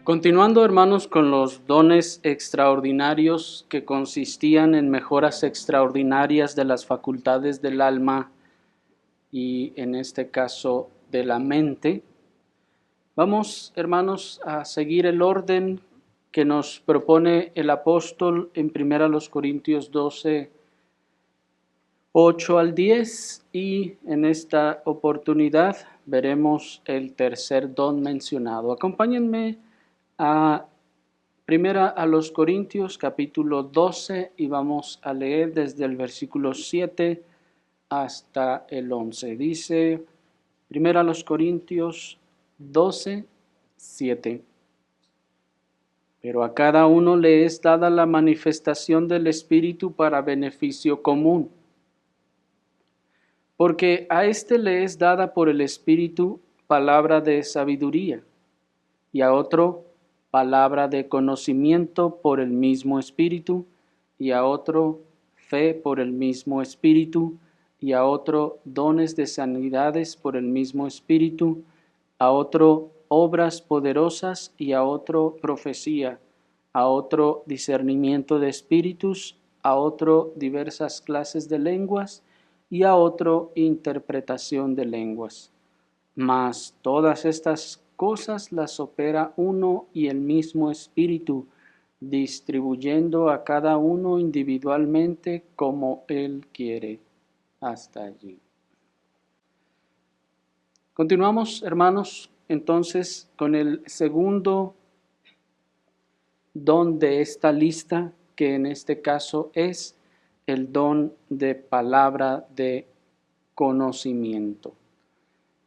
Continuando, hermanos, con los dones extraordinarios que consistían en mejoras extraordinarias de las facultades del alma y en este caso de la mente, vamos, hermanos, a seguir el orden que nos propone el apóstol en 1 Corintios 12, 8 al 10, y en esta oportunidad veremos el tercer don mencionado. Acompáñenme a Primera a los Corintios capítulo 12 y vamos a leer desde el versículo 7 hasta el 11. Dice Primera a los Corintios 12, 7. Pero a cada uno le es dada la manifestación del Espíritu para beneficio común. Porque a éste le es dada por el Espíritu palabra de sabiduría, y a otro palabra de conocimiento por el mismo Espíritu, y a otro fe por el mismo Espíritu, y a otro dones de sanidades por el mismo Espíritu, a otro obras poderosas, y a otro profecía, a otro discernimiento de espíritus, a otro diversas clases de lenguas, y a otro interpretación de lenguas. Mas todas estas cosas las opera uno y el mismo Espíritu, distribuyendo a cada uno individualmente como Él quiere. Hasta allí. Continuamos, hermanos, entonces con el segundo don de esta lista, que en este caso es el don de palabra de conocimiento.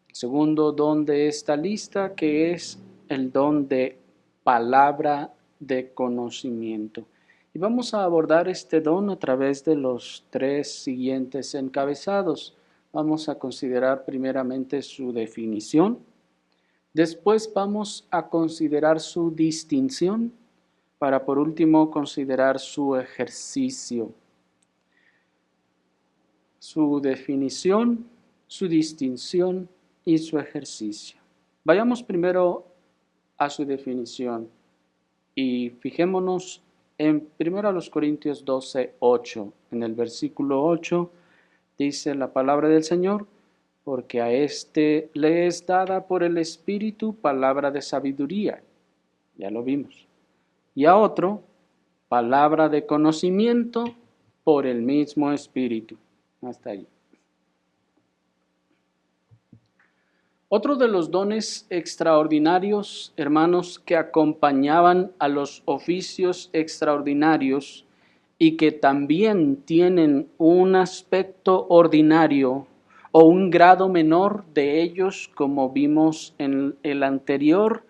El segundo don de esta lista, que es el don de palabra de conocimiento. Y vamos a abordar este don a través de los tres siguientes encabezados. Vamos a considerar primeramente su definición, después vamos a considerar su distinción, para por último considerar su ejercicio. Su definición, su distinción y su ejercicio. Vayamos primero a su definición y fijémonos en 1 Corintios 12, 8. En el versículo 8 dice la palabra del Señor: porque a éste le es dada por el Espíritu palabra de sabiduría, ya lo vimos, y a otro palabra de conocimiento por el mismo Espíritu. Hasta ahí. Otro de los dones extraordinarios, hermanos, que acompañaban a los oficios extraordinarios y que también tienen un aspecto ordinario o un grado menor de ellos, como vimos en el anterior,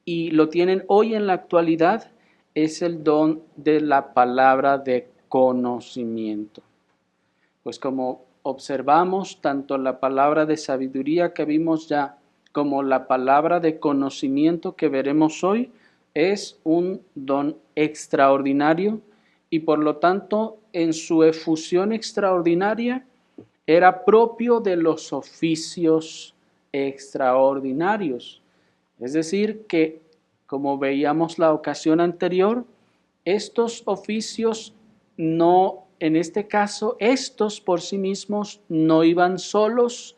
y lo tienen hoy en la actualidad, es el don de la palabra de conocimiento. Pues como observamos, tanto la palabra de sabiduría que vimos ya como la palabra de conocimiento que veremos hoy es un don extraordinario y por lo tanto en su efusión extraordinaria era propio de los oficios extraordinarios. Es decir, que como veíamos la ocasión anterior, estos oficios no, en este caso, estos por sí mismos no iban solos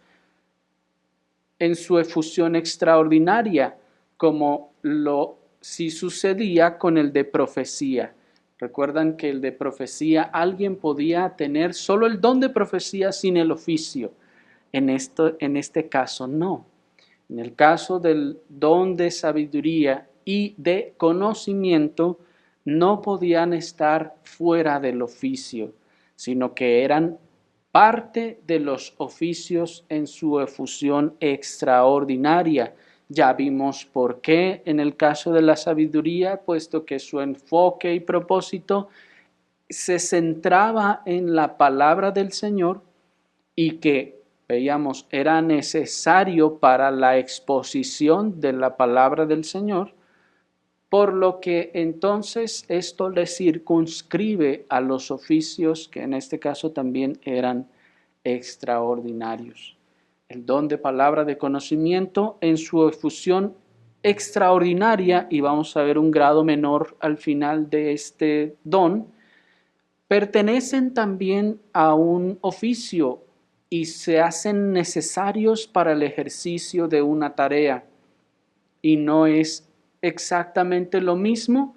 en su efusión extraordinaria, como lo sí sucedía con el de profecía. Recuerdan que el de profecía, alguien podía tener solo el don de profecía sin el oficio. En este caso no. En el caso del don de sabiduría y de conocimiento, no podían estar fuera del oficio, sino que eran parte de los oficios en su efusión extraordinaria. Ya vimos por qué en el caso de la sabiduría, puesto que su enfoque y propósito se centraba en la palabra del Señor y que, veíamos, era necesario para la exposición de la palabra del Señor, por lo que entonces esto le circunscribe a los oficios que en este caso también eran extraordinarios. El don de palabra de conocimiento en su efusión extraordinaria, y vamos a ver un grado menor al final de este don, pertenecen también a un oficio y se hacen necesarios para el ejercicio de una tarea. Y no es exactamente lo mismo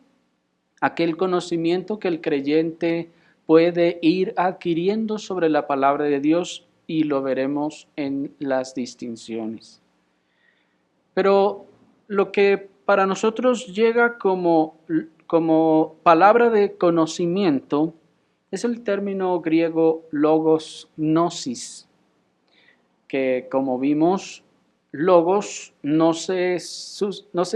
aquel conocimiento que el creyente puede ir adquiriendo sobre la palabra de Dios, y lo veremos en las distinciones. Pero lo que para nosotros llega como palabra de conocimiento es el término griego logos gnosis, que como vimos, logos no se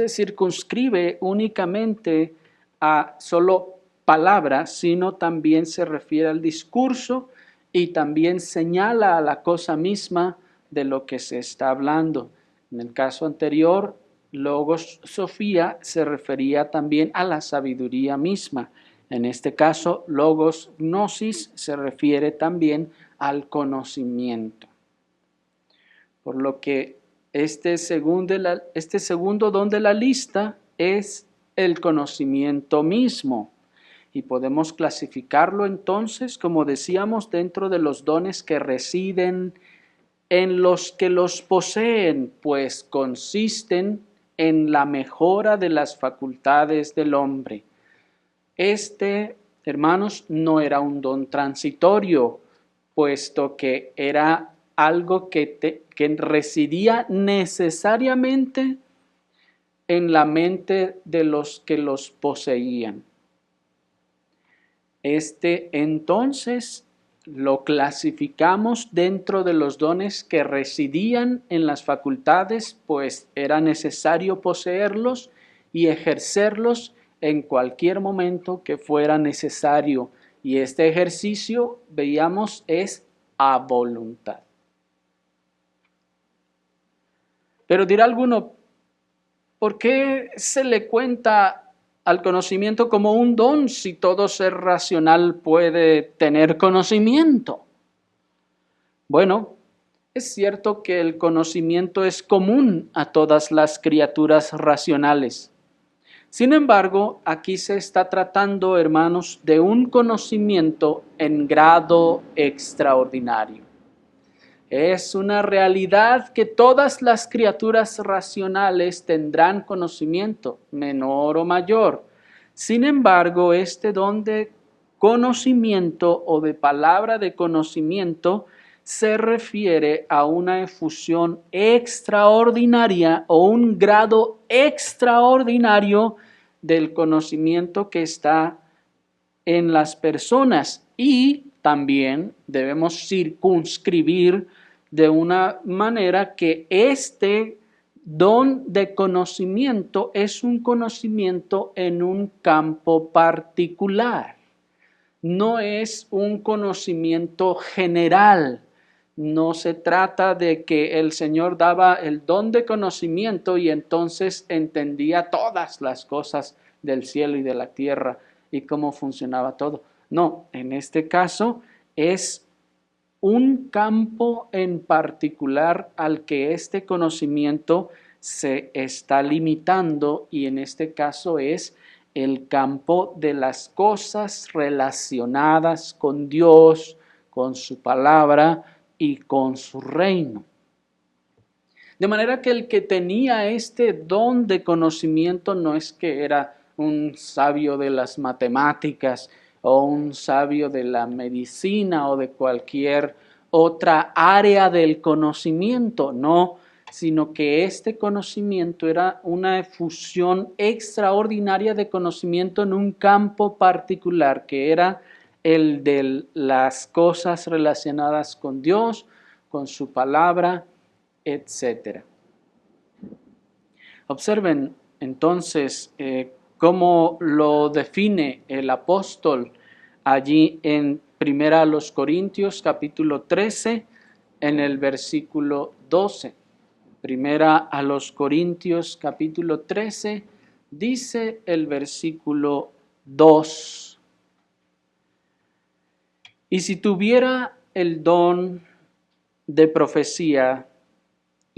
circunscribe únicamente a solo palabras, sino también se refiere al discurso y también señala a la cosa misma de lo que se está hablando. En el caso anterior, logos sofía se refería también a la sabiduría misma. En este caso, logos gnosis se refiere también al conocimiento. Por lo que este segundo don de la lista es el conocimiento mismo. Y podemos clasificarlo entonces, como decíamos, dentro de los dones que residen en los que los poseen, pues consisten en la mejora de las facultades del hombre. Hermanos, no era un don transitorio, puesto que era algo que residía necesariamente en la mente de los que los poseían. Entonces lo clasificamos dentro de los dones que residían en las facultades, pues era necesario poseerlos y ejercerlos en cualquier momento que fuera necesario. Y este ejercicio, veíamos, es a voluntad. Pero dirá alguno, ¿por qué se le cuenta al conocimiento como un don si todo ser racional puede tener conocimiento? Bueno, es cierto que el conocimiento es común a todas las criaturas racionales. Sin embargo, aquí se está tratando, hermanos, de un conocimiento en grado extraordinario. Es una realidad que todas las criaturas racionales tendrán conocimiento, menor o mayor. Sin embargo, este don de conocimiento o de palabra de conocimiento se refiere a una efusión extraordinaria o un grado extraordinario del conocimiento que está en las personas, y también debemos circunscribir de una manera que este don de conocimiento es un conocimiento en un campo particular. No es un conocimiento general. No se trata de que el Señor daba el don de conocimiento y entonces entendía todas las cosas del cielo y de la tierra y cómo funcionaba todo. No, en este caso es un campo en particular al que este conocimiento se está limitando, y en este caso es el campo de las cosas relacionadas con Dios, con su palabra y con su reino. De manera que el que tenía este don de conocimiento no es que era un sabio de las matemáticas o un sabio de la medicina o de cualquier otra área del conocimiento, no, sino que este conocimiento era una efusión extraordinaria de conocimiento en un campo particular, que era el de las cosas relacionadas con Dios, con su palabra, etc. Observen entonces cómo lo define el apóstol allí en 1 Corintios capítulo 13 en el versículo 12. 1 Corintios capítulo 13 dice el versículo 2. Y si tuviera el don de profecía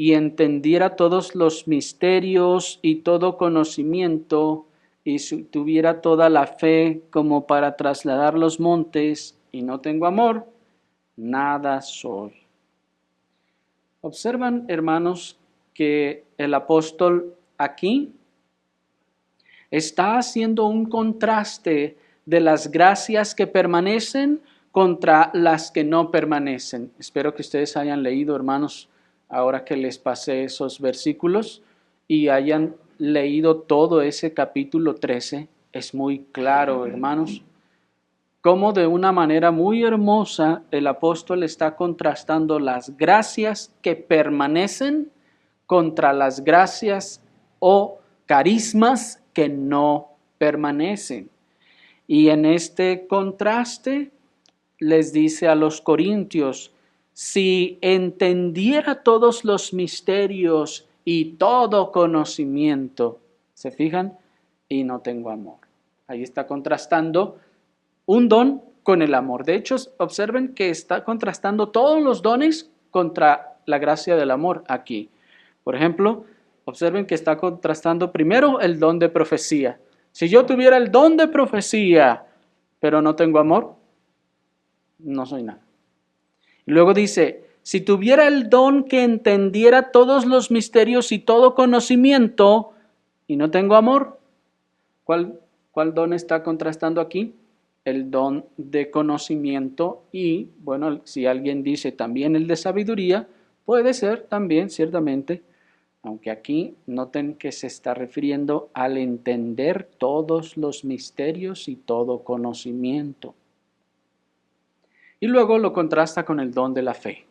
y entendiera todos los misterios y todo conocimiento, y si tuviera toda la fe como para trasladar los montes, y no tengo amor, nada soy. Observan, hermanos, que el apóstol aquí está haciendo un contraste de las gracias que permanecen contra las que no permanecen. Espero que ustedes hayan leído, hermanos, ahora que les pasé esos versículos y hayan leído todo ese capítulo 13. Es muy claro, hermanos, cómo de una manera muy hermosa el apóstol está contrastando las gracias que permanecen contra las gracias o carismas que no permanecen. Y en este contraste les dice a los corintios, si entendiera todos los misterios y todo conocimiento, ¿se fijan? Y no tengo amor. Ahí está contrastando un don con el amor. De hecho, observen que está contrastando todos los dones contra la gracia del amor aquí. Por ejemplo, observen que está contrastando primero el don de profecía. Si yo tuviera el don de profecía, pero no tengo amor, no soy nada. Y luego dice, si tuviera el don que entendiera todos los misterios y todo conocimiento, y no tengo amor, ¿cuál don está contrastando aquí? El don de conocimiento y, bueno, si alguien dice también el de sabiduría, puede ser también, ciertamente, aunque aquí noten que se está refiriendo al entender todos los misterios y todo conocimiento. Y luego lo contrasta con el don de la fe.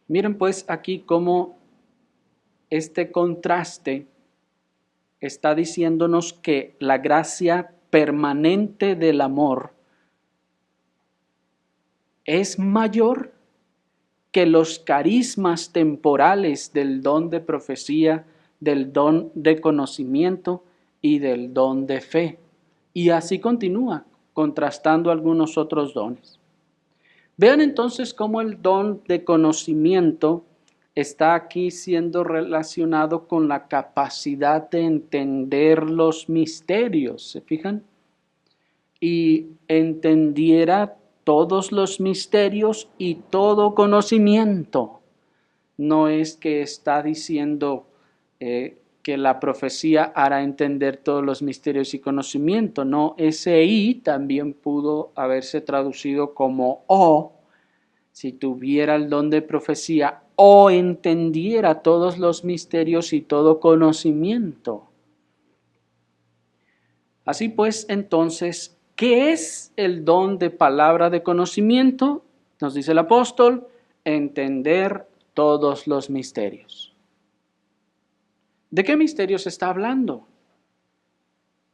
Miren pues aquí cómo este contraste está diciéndonos que la gracia permanente del amor es mayor que los carismas temporales del don de profecía, del don de conocimiento y del don de fe. Y así continúa, contrastando algunos otros dones. Vean entonces cómo el don de conocimiento está aquí siendo relacionado con la capacidad de entender los misterios, ¿se fijan? Y entendiera todos los misterios y todo conocimiento. No es que está diciendo que la profecía hará entender todos los misterios y conocimiento. No, ese y también pudo haberse traducido como o, si tuviera el don de profecía o entendiera todos los misterios y todo conocimiento. Así pues, entonces, ¿qué es el don de palabra de conocimiento? Nos dice el apóstol, entender todos los misterios. ¿De qué misterios está hablando?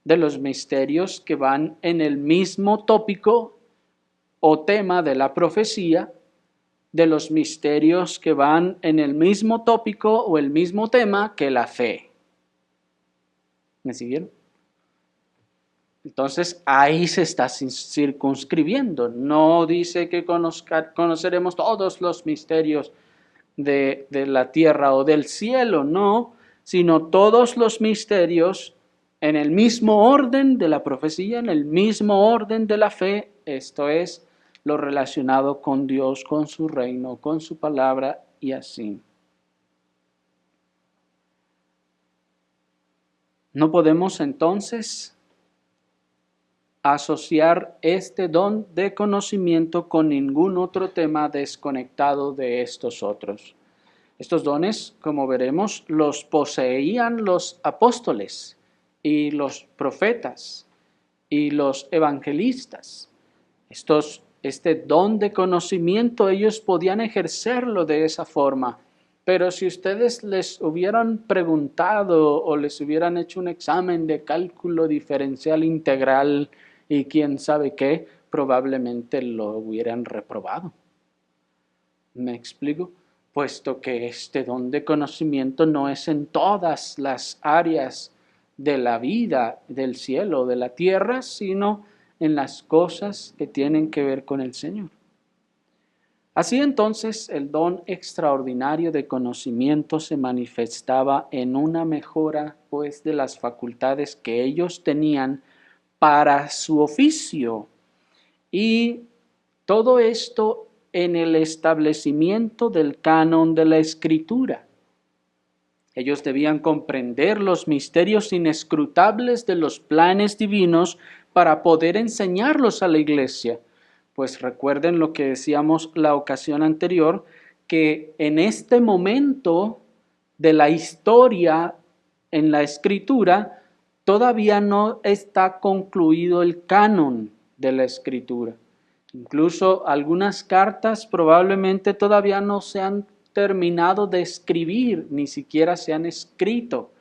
De los misterios que van en el mismo tópico o tema de la profecía, de los misterios que van en el mismo tópico o el mismo tema que la fe. ¿Me siguieron? Entonces ahí se está circunscribiendo. No dice que conoceremos todos los misterios de la tierra o del cielo, no, sino todos los misterios en el mismo orden de la profecía, en el mismo orden de la fe, esto es lo relacionado con Dios, con su reino, con su palabra y así. No podemos entonces asociar este don de conocimiento con ningún otro tema desconectado de estos otros. Estos dones, como veremos, los poseían los apóstoles y los profetas y los evangelistas. Este don de conocimiento ellos podían ejercerlo de esa forma, pero si ustedes les hubieran preguntado o les hubieran hecho un examen de cálculo diferencial integral y quién sabe qué, probablemente lo hubieran reprobado. ¿Me explico? Puesto que este don de conocimiento no es en todas las áreas de la vida, del cielo, de la tierra, sino en las cosas que tienen que ver con el Señor. Así entonces el don extraordinario de conocimiento se manifestaba en una mejora pues de las facultades que ellos tenían para su oficio, y todo esto en el establecimiento del canon de la Escritura. Ellos debían comprender los misterios inescrutables de los planes divinos para poder enseñarlos a la iglesia. Pues recuerden lo que decíamos la ocasión anterior, que en este momento de la historia en la Escritura todavía no está concluido el canon de la Escritura. Incluso algunas cartas probablemente todavía no se han terminado de escribir, ni siquiera se han escrito.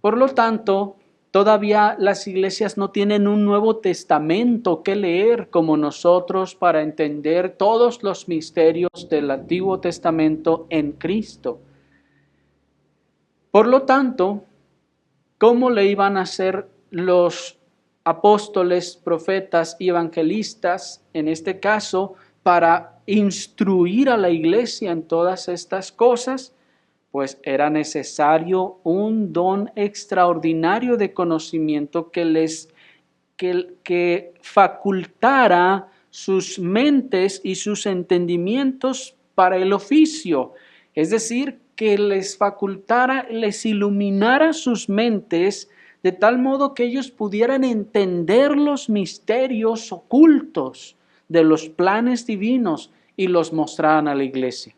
Por lo tanto, todavía las iglesias no tienen un Nuevo Testamento que leer como nosotros para entender todos los misterios del Antiguo Testamento en Cristo. Por lo tanto, ¿cómo le iban a hacer los apóstoles, profetas y evangelistas, en este caso, para instruir a la iglesia en todas estas cosas? Pues era necesario un don extraordinario de conocimiento que facultara sus mentes y sus entendimientos para el oficio, es decir, que les facultara, les iluminara sus mentes de tal modo que ellos pudieran entender los misterios ocultos de los planes divinos y los mostraran a la iglesia.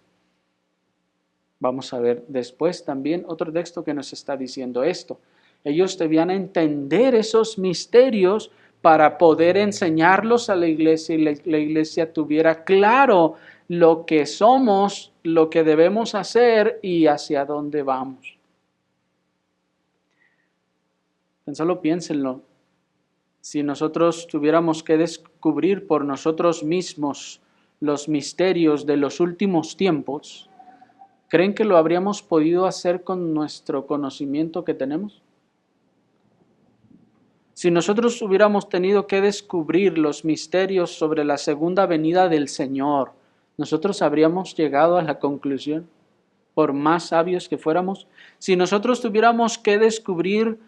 Vamos a ver después también otro texto que nos está diciendo esto. Ellos debían entender esos misterios para poder enseñarlos a la iglesia y la iglesia tuviera claro lo que somos, lo que debemos hacer y hacia dónde vamos. Solo piénsenlo. Si nosotros tuviéramos que descubrir por nosotros mismos los misterios de los últimos tiempos, ¿creen que lo habríamos podido hacer con nuestro conocimiento que tenemos? Si nosotros hubiéramos tenido que descubrir los misterios sobre la segunda venida del Señor, ¿nosotros habríamos llegado a la conclusión, por más sabios que fuéramos? Si nosotros tuviéramos que descubrir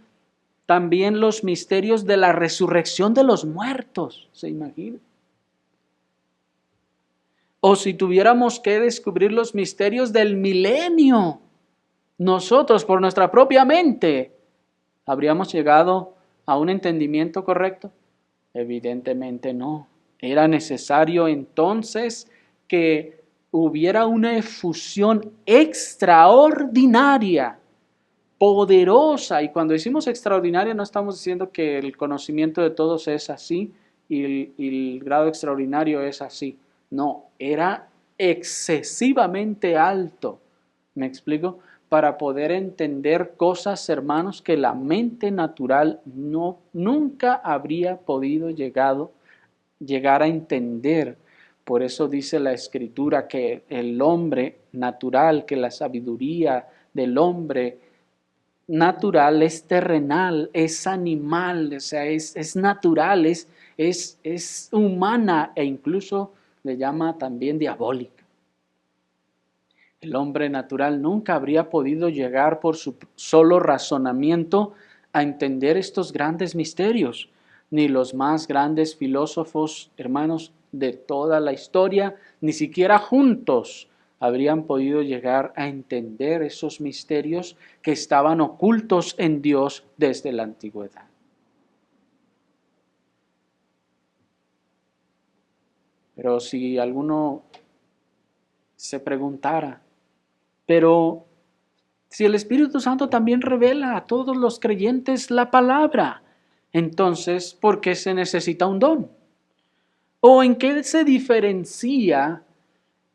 también los misterios de la resurrección de los muertos, ¿se imagina? O si tuviéramos que descubrir los misterios del milenio, nosotros por nuestra propia mente, ¿habríamos llegado a un entendimiento correcto? Evidentemente no. Era necesario entonces que hubiera una efusión extraordinaria, poderosa, y cuando decimos extraordinaria no estamos diciendo que el conocimiento de todos es así y el grado extraordinario es así. No, era excesivamente alto, ¿me explico? Para poder entender cosas, hermanos, que la mente natural nunca habría podido llegar a entender. Por eso dice la Escritura que el hombre natural, que la sabiduría del hombre natural es terrenal, es animal, o sea, es natural, es humana e incluso le llama también diabólica. El hombre natural nunca habría podido llegar por su solo razonamiento a entender estos grandes misterios, ni los más grandes filósofos, hermanos, de toda la historia, ni siquiera juntos habrían podido llegar a entender esos misterios que estaban ocultos en Dios desde la antigüedad. Pero si alguno se preguntara, pero si el Espíritu Santo también revela a todos los creyentes la palabra, entonces, ¿por qué se necesita un don? ¿O en qué se diferencia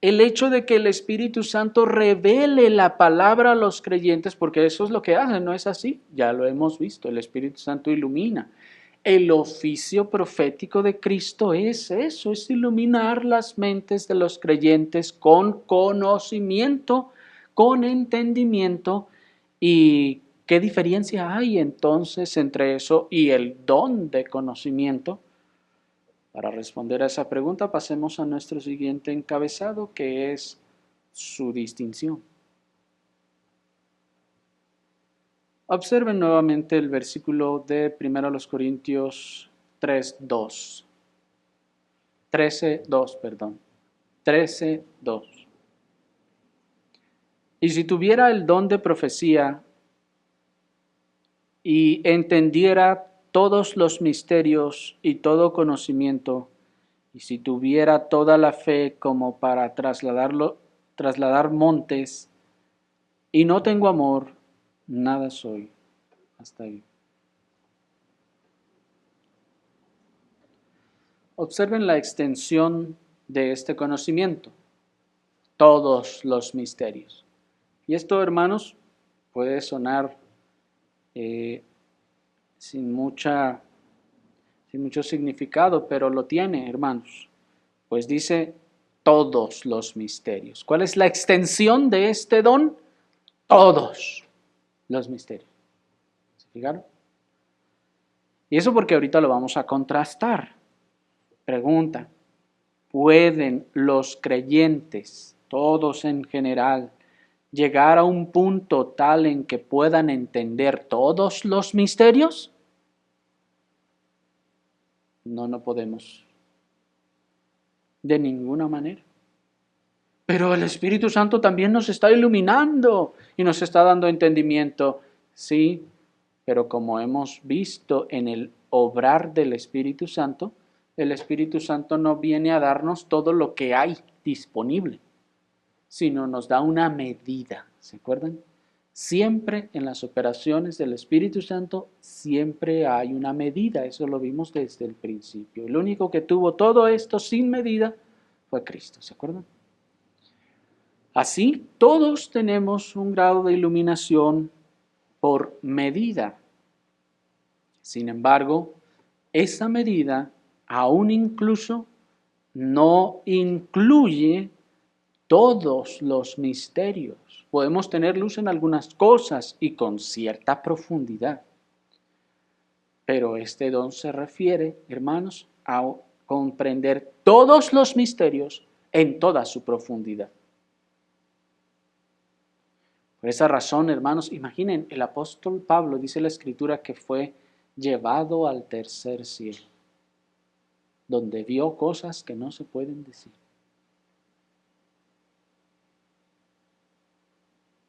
el hecho de que el Espíritu Santo revele la palabra a los creyentes? Porque eso es lo que hace, ¿no es así? Ya lo hemos visto, el Espíritu Santo ilumina. El oficio profético de Cristo es eso, es iluminar las mentes de los creyentes con conocimiento, con entendimiento. ¿Y qué diferencia hay entonces entre eso y el don de conocimiento? Para responder a esa pregunta, pasemos a nuestro siguiente encabezado, que es su distinción. Observen nuevamente el versículo de 1 Corintios 3:2. 13:2, perdón. 13:2. Y si tuviera el don de profecía y entendiera todos los misterios y todo conocimiento, y si tuviera toda la fe como para trasladar montes, y no tengo amor, nada soy. Hasta ahí. Observen la extensión de este conocimiento, todos los misterios. Y esto, hermanos, puede sonar sin mucho significado, pero lo tiene, hermanos. Pues dice todos los misterios. ¿Cuál es la extensión de este don? Todos los misterios. ¿Se fijaron? Y eso porque ahorita lo vamos a contrastar. Pregunta, ¿pueden los creyentes, todos en general, llegar a un punto tal en que puedan entender todos los misterios? No, no podemos. De ninguna manera. Pero el Espíritu Santo también nos está iluminando y nos está dando entendimiento. Sí, pero como hemos visto en el obrar del Espíritu Santo, el Espíritu Santo no viene a darnos todo lo que hay disponible, sino nos da una medida. ¿Se acuerdan? Siempre en las operaciones del Espíritu Santo, siempre hay una medida. Eso lo vimos desde el principio. El único que tuvo todo esto sin medida fue Cristo. ¿Se acuerdan? Así, todos tenemos un grado de iluminación por medida. Sin embargo, esa medida aún incluso no incluye todos los misterios. Podemos tener luz en algunas cosas y con cierta profundidad. Pero este don se refiere, hermanos, a comprender todos los misterios en toda su profundidad. Por esa razón, hermanos, imaginen, el apóstol Pablo dice en la Escritura que fue llevado al tercer cielo, donde vio cosas que no se pueden decir.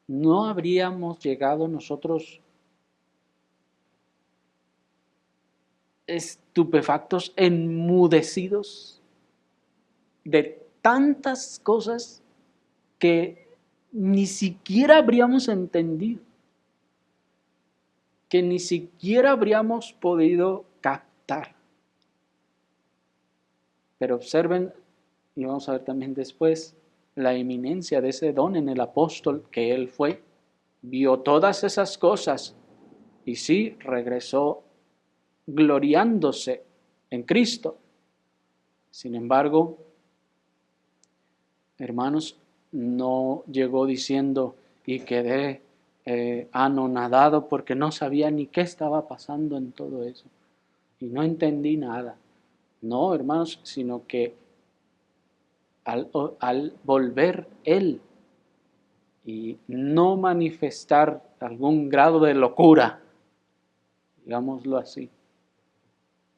¿No habríamos llegado nosotros estupefactos, enmudecidos de tantas cosas que ni siquiera habríamos entendido, que ni siquiera habríamos podido captar? Pero observen, y vamos a ver también después, la eminencia de ese don en el apóstol, que él fue, vio todas esas cosas y sí regresó gloriándose en Cristo. Sin embargo, hermanos, no llegó diciendo y quedé anonadado porque no sabía ni qué estaba pasando en todo eso y no entendí nada. No, hermanos, sino que al volver él y no manifestar algún grado de locura, digámoslo así,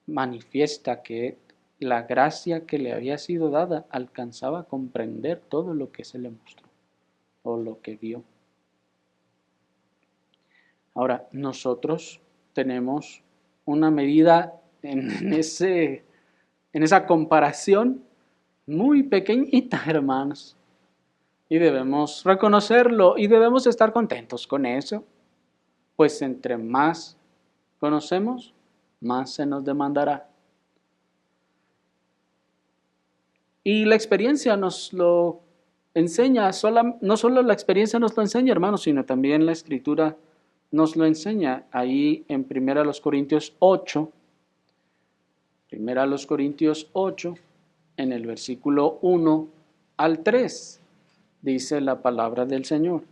manifiesta que la gracia que le había sido dada alcanzaba a comprender todo lo que se le mostró o lo que vio. Ahora, nosotros tenemos una medida en esa comparación muy pequeñita, hermanos, y debemos reconocerlo y debemos estar contentos con eso, pues entre más conocemos, más se nos demandará. Y la experiencia nos lo enseña, no solo la experiencia nos lo enseña, hermanos, sino también la Escritura nos lo enseña. Ahí en 1 Corintios 8, en el versículo 1 al 3, dice la palabra del Señor.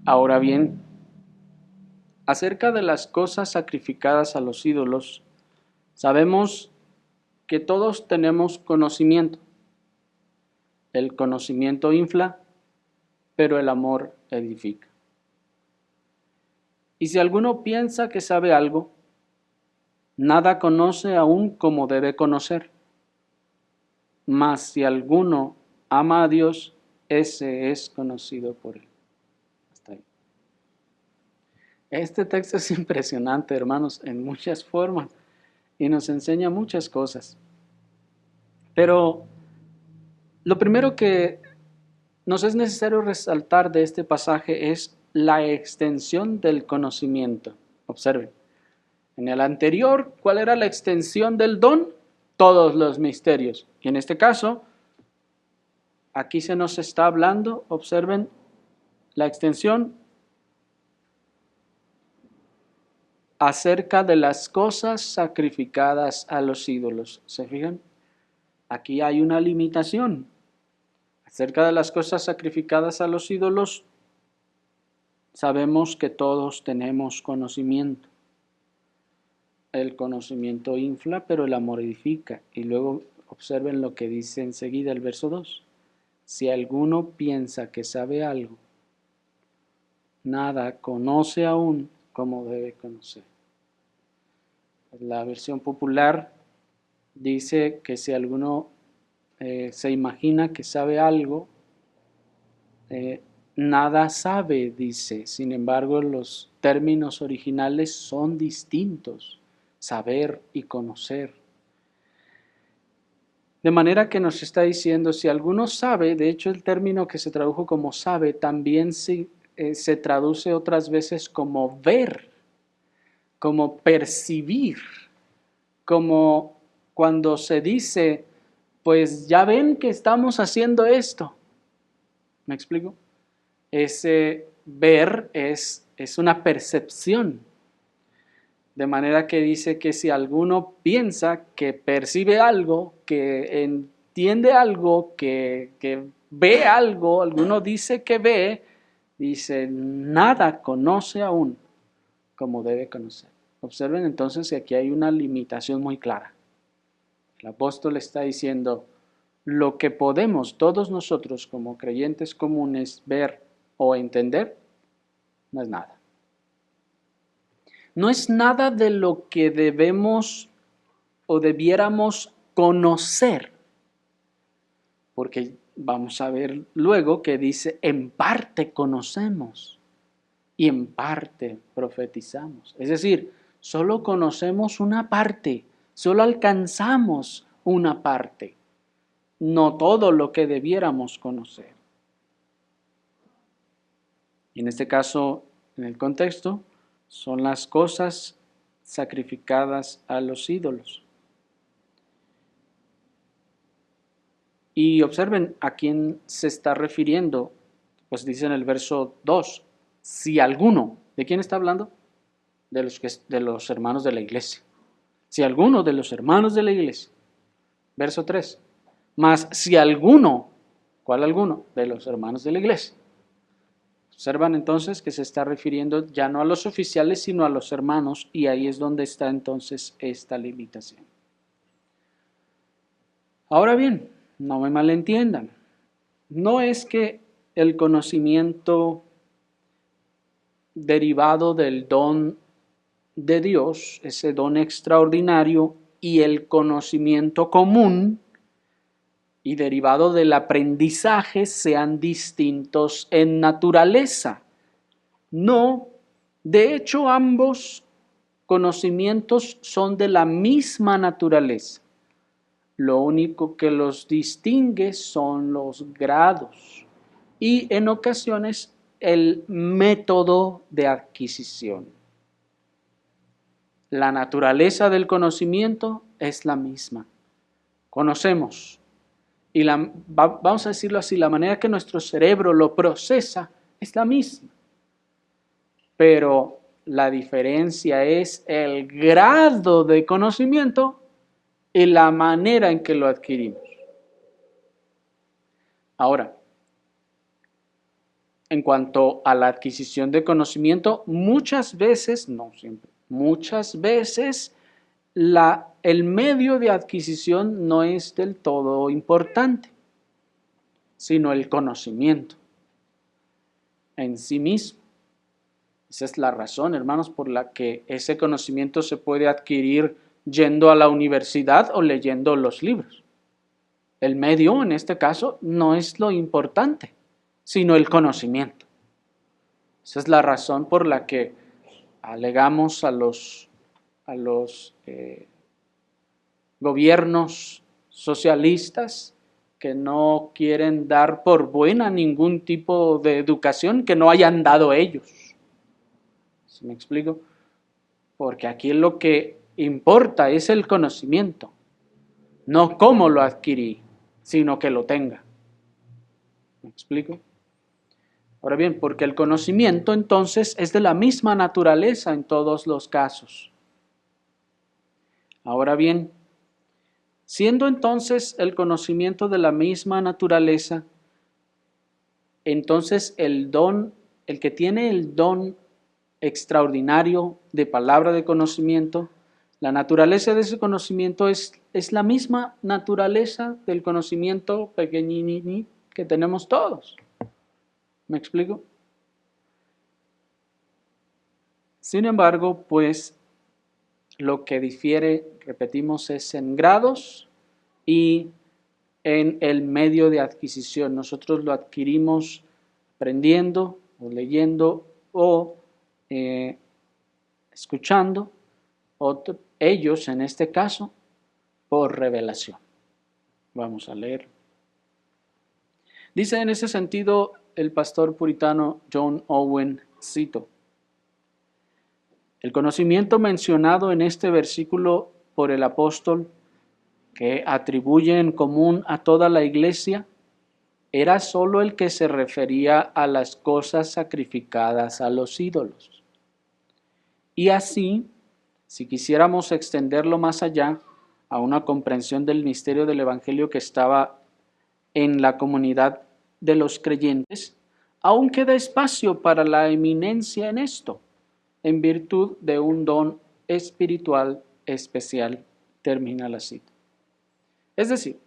Ahora bien, acerca de las cosas sacrificadas a los ídolos, sabemos que todos tenemos conocimiento. El conocimiento infla, pero el amor edifica. Y si alguno piensa que sabe algo, nada conoce aún como debe conocer. Mas si alguno ama a Dios, ese es conocido por él. Hasta ahí. Este texto es impresionante, hermanos, en muchas formas y nos enseña muchas cosas. Pero lo primero que nos es necesario resaltar de este pasaje es la extensión del conocimiento. Observen, en el anterior, ¿cuál era la extensión del don? Todos los misterios. Y en este caso, aquí se nos está hablando, observen, la extensión acerca de las cosas sacrificadas a los ídolos. ¿Se fijan? Aquí hay una limitación. Acerca de las cosas sacrificadas a los ídolos, sabemos que todos tenemos conocimiento. El conocimiento infla, pero el amor edifica. Y luego observen lo que dice enseguida el verso 2. Si alguno piensa que sabe algo, nada conoce aún como debe conocer. La versión popular dice que si alguno se imagina que sabe algo, nada sabe, dice. Sin embargo, los términos originales son distintos, saber y conocer. De manera que nos está diciendo, si alguno sabe, de hecho el término que se tradujo como sabe, también se traduce otras veces como ver, como percibir, como cuando se dice, pues ya ven que estamos haciendo esto. ¿Me explico? Ese ver es una percepción. De manera que dice que si alguno piensa que percibe algo, que entiende algo, que ve algo, alguno dice que ve, dice, nada conoce aún como debe conocer. Observen entonces que aquí hay una limitación muy clara. El apóstol está diciendo, lo que podemos todos nosotros como creyentes comunes ver o entender, no es nada. No es nada de lo que debemos o debiéramos conocer, porque vamos a ver luego que dice, en parte conocemos y en parte profetizamos. Es decir, solo conocemos una parte, solo alcanzamos una parte, no todo lo que debiéramos conocer. Y en este caso, en el contexto, son las cosas sacrificadas a los ídolos. Y observen a quién se está refiriendo, pues dice en el verso 2, si alguno, ¿de quién está hablando? De los hermanos de la iglesia. Si alguno de los hermanos de la iglesia. Verso 3, mas si alguno, ¿cuál alguno? De los hermanos de la iglesia. Observan entonces que se está refiriendo ya no a los oficiales, sino a los hermanos, y ahí es donde está entonces esta limitación. Ahora bien, no me malentiendan, no es que el conocimiento derivado del don de Dios, ese don extraordinario, y el conocimiento común y derivado del aprendizaje sean distintos en naturaleza. No, de hecho ambos conocimientos son de la misma naturaleza. Lo único que los distingue son los grados y en ocasiones el método de adquisición. La naturaleza del conocimiento es la misma. Conocemos y vamos a decirlo así, la manera que nuestro cerebro lo procesa es la misma. Pero la diferencia es el grado de conocimiento y la manera en que lo adquirimos. Ahora, en cuanto a la adquisición de conocimiento, muchas veces, no siempre, muchas veces el medio de adquisición no es del todo importante, sino el conocimiento en sí mismo. Esa es la razón, hermanos, por la que ese conocimiento se puede adquirir yendo a la universidad o leyendo los libros. El medio, en este caso, no es lo importante, sino el conocimiento. Esa es la razón por la que alegamos a los gobiernos socialistas que no quieren dar por buena ningún tipo de educación que no hayan dado ellos. ¿Sí me explico? Porque aquí lo que importa es el conocimiento, no cómo lo adquirí, sino que lo tenga. ¿Me explico? Ahora bien, porque el conocimiento entonces es de la misma naturaleza en todos los casos. Ahora bien, siendo entonces el conocimiento de la misma naturaleza, entonces el que tiene el don extraordinario de palabra de conocimiento, la naturaleza de ese conocimiento es la misma naturaleza del conocimiento pequeñini que tenemos todos. ¿Me explico? Sin embargo, pues lo que difiere, repetimos, es en grados y en el medio de adquisición. Nosotros lo adquirimos aprendiendo o leyendo o escuchando, ellos en este caso por revelación. Vamos a leer. Dice en ese sentido el pastor puritano John Owen, cito: el conocimiento mencionado en este versículo por el apóstol, que atribuye en común a toda la iglesia, era sólo el que se refería a las cosas sacrificadas a los ídolos. Y así, si quisiéramos extenderlo más allá, a una comprensión del misterio del Evangelio que estaba en la comunidad de los creyentes, aún queda espacio para la eminencia en esto, en virtud de un don espiritual especial. Termina la cita. Es decir,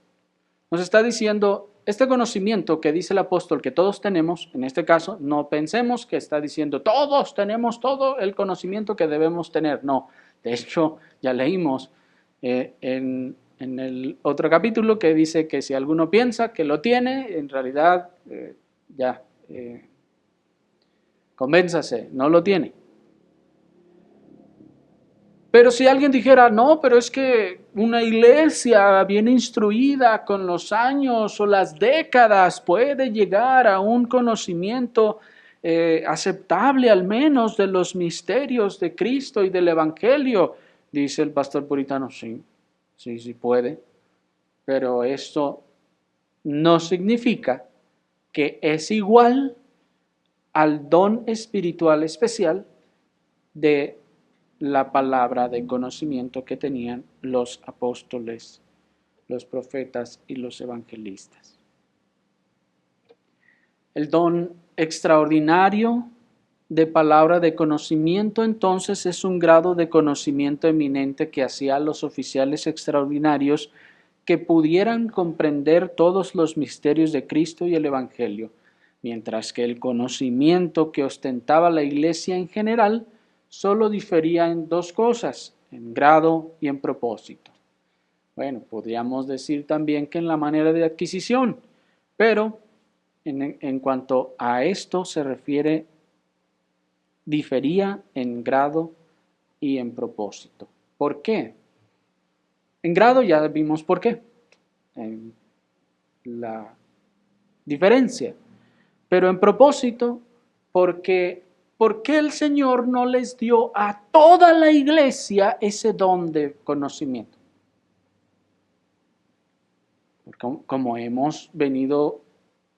nos está diciendo, este conocimiento que dice el apóstol que todos tenemos, en este caso, no pensemos que está diciendo todos tenemos todo el conocimiento que debemos tener. No, de hecho, ya leímos en el otro capítulo que dice que si alguno piensa que lo tiene, en realidad convénzase, no lo tiene. Pero si alguien dijera, no, pero es que una iglesia bien instruida con los años o las décadas puede llegar a un conocimiento aceptable al menos de los misterios de Cristo y del Evangelio, dice el pastor puritano, sí puede, pero esto no significa que es igual al don espiritual especial de la palabra de conocimiento que tenían los apóstoles, los profetas y los evangelistas. El don extraordinario de palabra de conocimiento entonces es un grado de conocimiento eminente que hacía a los oficiales extraordinarios que pudieran comprender todos los misterios de Cristo y el Evangelio, mientras que el conocimiento que ostentaba la iglesia en general solo difería en dos cosas, en grado y en propósito. Bueno, podríamos decir también que en la manera de adquisición, pero en cuanto a esto se refiere, difería en grado y en propósito. ¿Por qué? En grado ya vimos por qué, en la diferencia, pero en propósito, porque ¿por qué el Señor no les dio a toda la iglesia ese don de conocimiento? Como hemos venido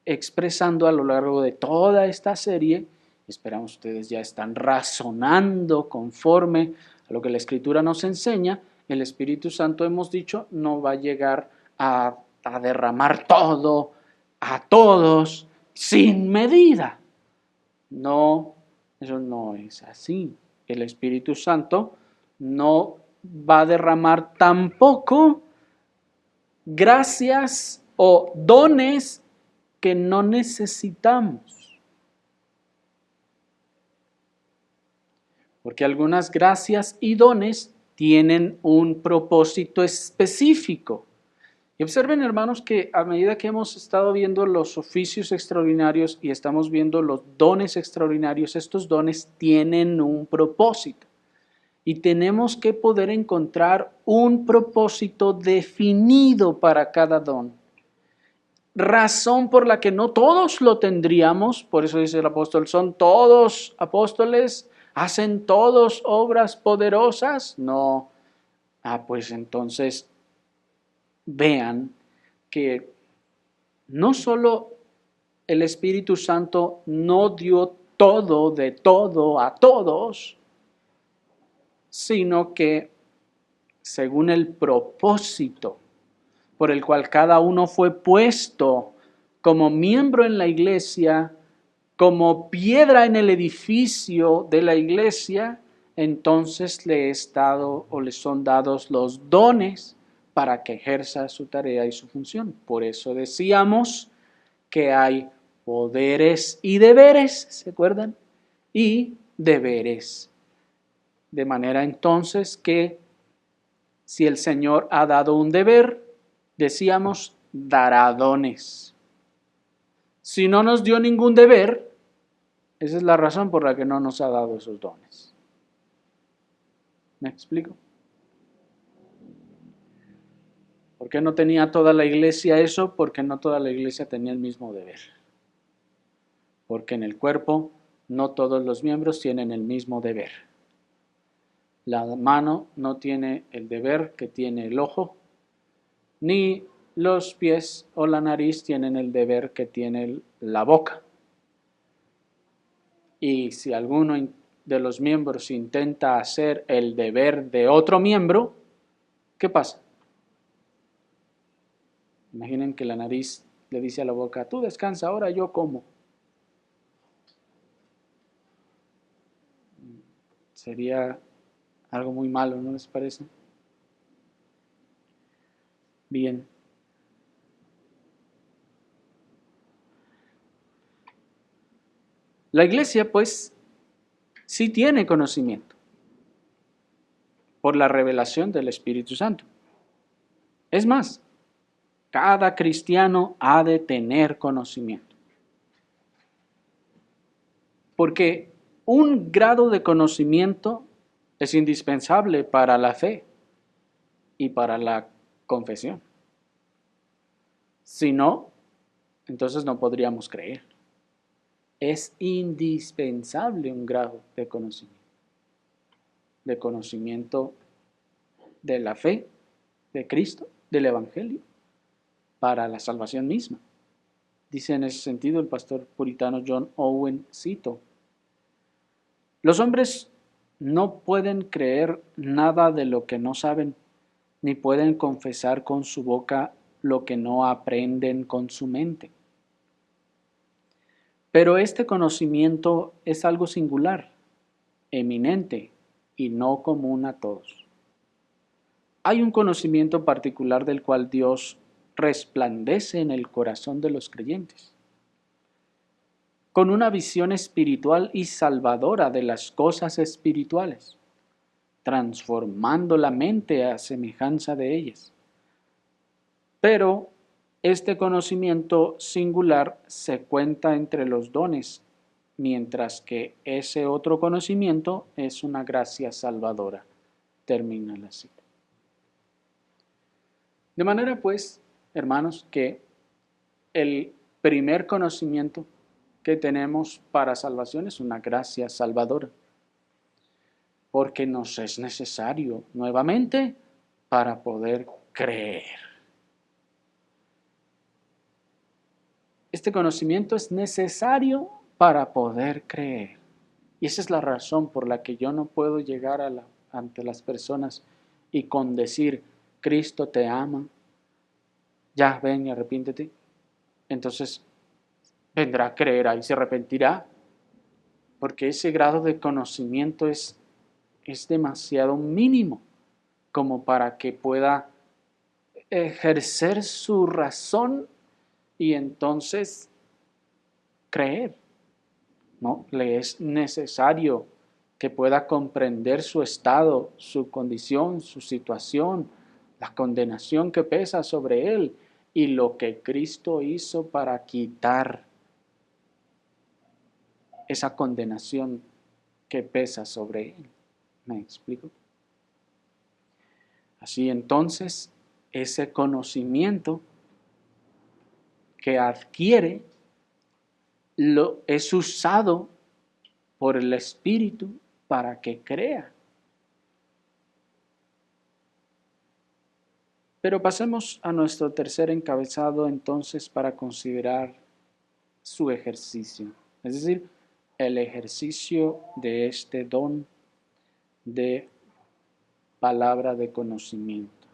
expresando a lo largo de toda esta serie, esperamos ustedes ya están razonando conforme a lo que la Escritura nos enseña, el Espíritu Santo, hemos dicho, no va a llegar a derramar todo a todos sin medida. No, eso no es así. El Espíritu Santo no va a derramar tampoco gracias o dones que no necesitamos. Porque algunas gracias y dones tienen un propósito específico. Y observen, hermanos, que a medida que hemos estado viendo los oficios extraordinarios y estamos viendo los dones extraordinarios, estos dones tienen un propósito. Y tenemos que poder encontrar un propósito definido para cada don. Razón por la que no todos lo tendríamos, por eso dice el apóstol, ¿son todos apóstoles? ¿Hacen todos obras poderosas? No. Pues entonces vean que no solo el Espíritu Santo no dio todo de todo a todos, sino que según el propósito por el cual cada uno fue puesto como miembro en la iglesia, como piedra en el edificio de la iglesia, entonces le es dado o le son dados los dones para que ejerza su tarea y su función. Por eso decíamos que hay poderes y deberes, ¿se acuerdan? Y deberes. De manera entonces que si el Señor ha dado un deber, decíamos, dará dones. Si no nos dio ningún deber, esa es la razón por la que no nos ha dado esos dones. ¿Me explico? ¿Por qué no tenía toda la iglesia eso? Porque no toda la iglesia tenía el mismo deber. Porque en el cuerpo no todos los miembros tienen el mismo deber. La mano no tiene el deber que tiene el ojo, ni los pies o la nariz tienen el deber que tiene la boca. Y si alguno de los miembros intenta hacer el deber de otro miembro, ¿qué pasa? Imaginen que la nariz le dice a la boca, tú descansa, ahora yo como. Sería algo muy malo, ¿no les parece? Bien. La iglesia, pues, sí tiene conocimiento por la revelación del Espíritu Santo. Es más, cada cristiano ha de tener conocimiento. Porque un grado de conocimiento es indispensable para la fe y para la confesión. Si no, entonces no podríamos creer. Es indispensable un grado de conocimiento de la fe, de Cristo, del Evangelio, para la salvación misma. Dice en ese sentido el pastor puritano John Owen, cito, los hombres no pueden creer nada de lo que no saben, ni pueden confesar con su boca lo que no aprenden con su mente. Pero este conocimiento es algo singular, eminente y no común a todos. Hay un conocimiento particular del cual Dios resplandece en el corazón de los creyentes, con una visión espiritual y salvadora de las cosas espirituales, transformando la mente a semejanza de ellas. Pero este conocimiento singular se cuenta entre los dones, mientras que ese otro conocimiento es una gracia salvadora. Termina la cita. De manera pues, hermanos, que el primer conocimiento que tenemos para salvación es una gracia salvadora, porque nos es necesario nuevamente para poder creer. Este conocimiento es necesario para poder creer. Y esa es la razón por la que yo no puedo llegar ante las personas y con decir, Cristo te ama, ya ven y arrepiéntete. Entonces vendrá, creerá y se arrepentirá. Porque ese grado de conocimiento es demasiado mínimo. como para que pueda ejercer su razón y entonces creer. No, le es necesario que pueda comprender su estado, su condición, su situación, la condenación que pesa sobre él y lo que Cristo hizo para quitar esa condenación que pesa sobre él. ¿Me explico? Así entonces, ese conocimiento que adquiere es usado por el Espíritu para que crea. Pero pasemos a nuestro tercer encabezado entonces para considerar su ejercicio, es decir, el ejercicio de este don de palabra de conocimiento.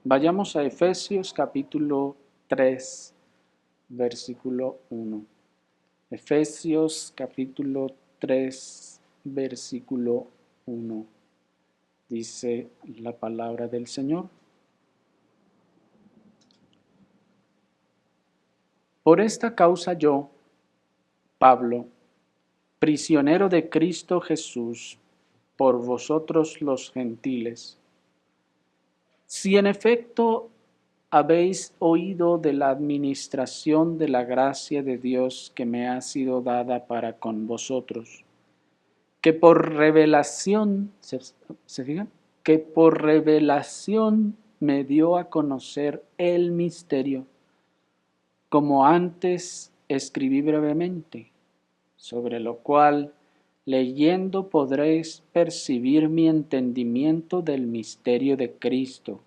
Vayamos a Efesios capítulo 3, versículo 1. Efesios capítulo 3, versículo 1. Dice la palabra del Señor. Por esta causa yo, Pablo, prisionero de Cristo Jesús, por vosotros los gentiles, si en efecto habéis oído de la administración de la gracia de Dios que me ha sido dada para con vosotros, que por revelación, ¿se fijan? Que por revelación me dio a conocer el misterio, como antes escribí brevemente, sobre lo cual, leyendo podréis percibir mi entendimiento del misterio de Cristo,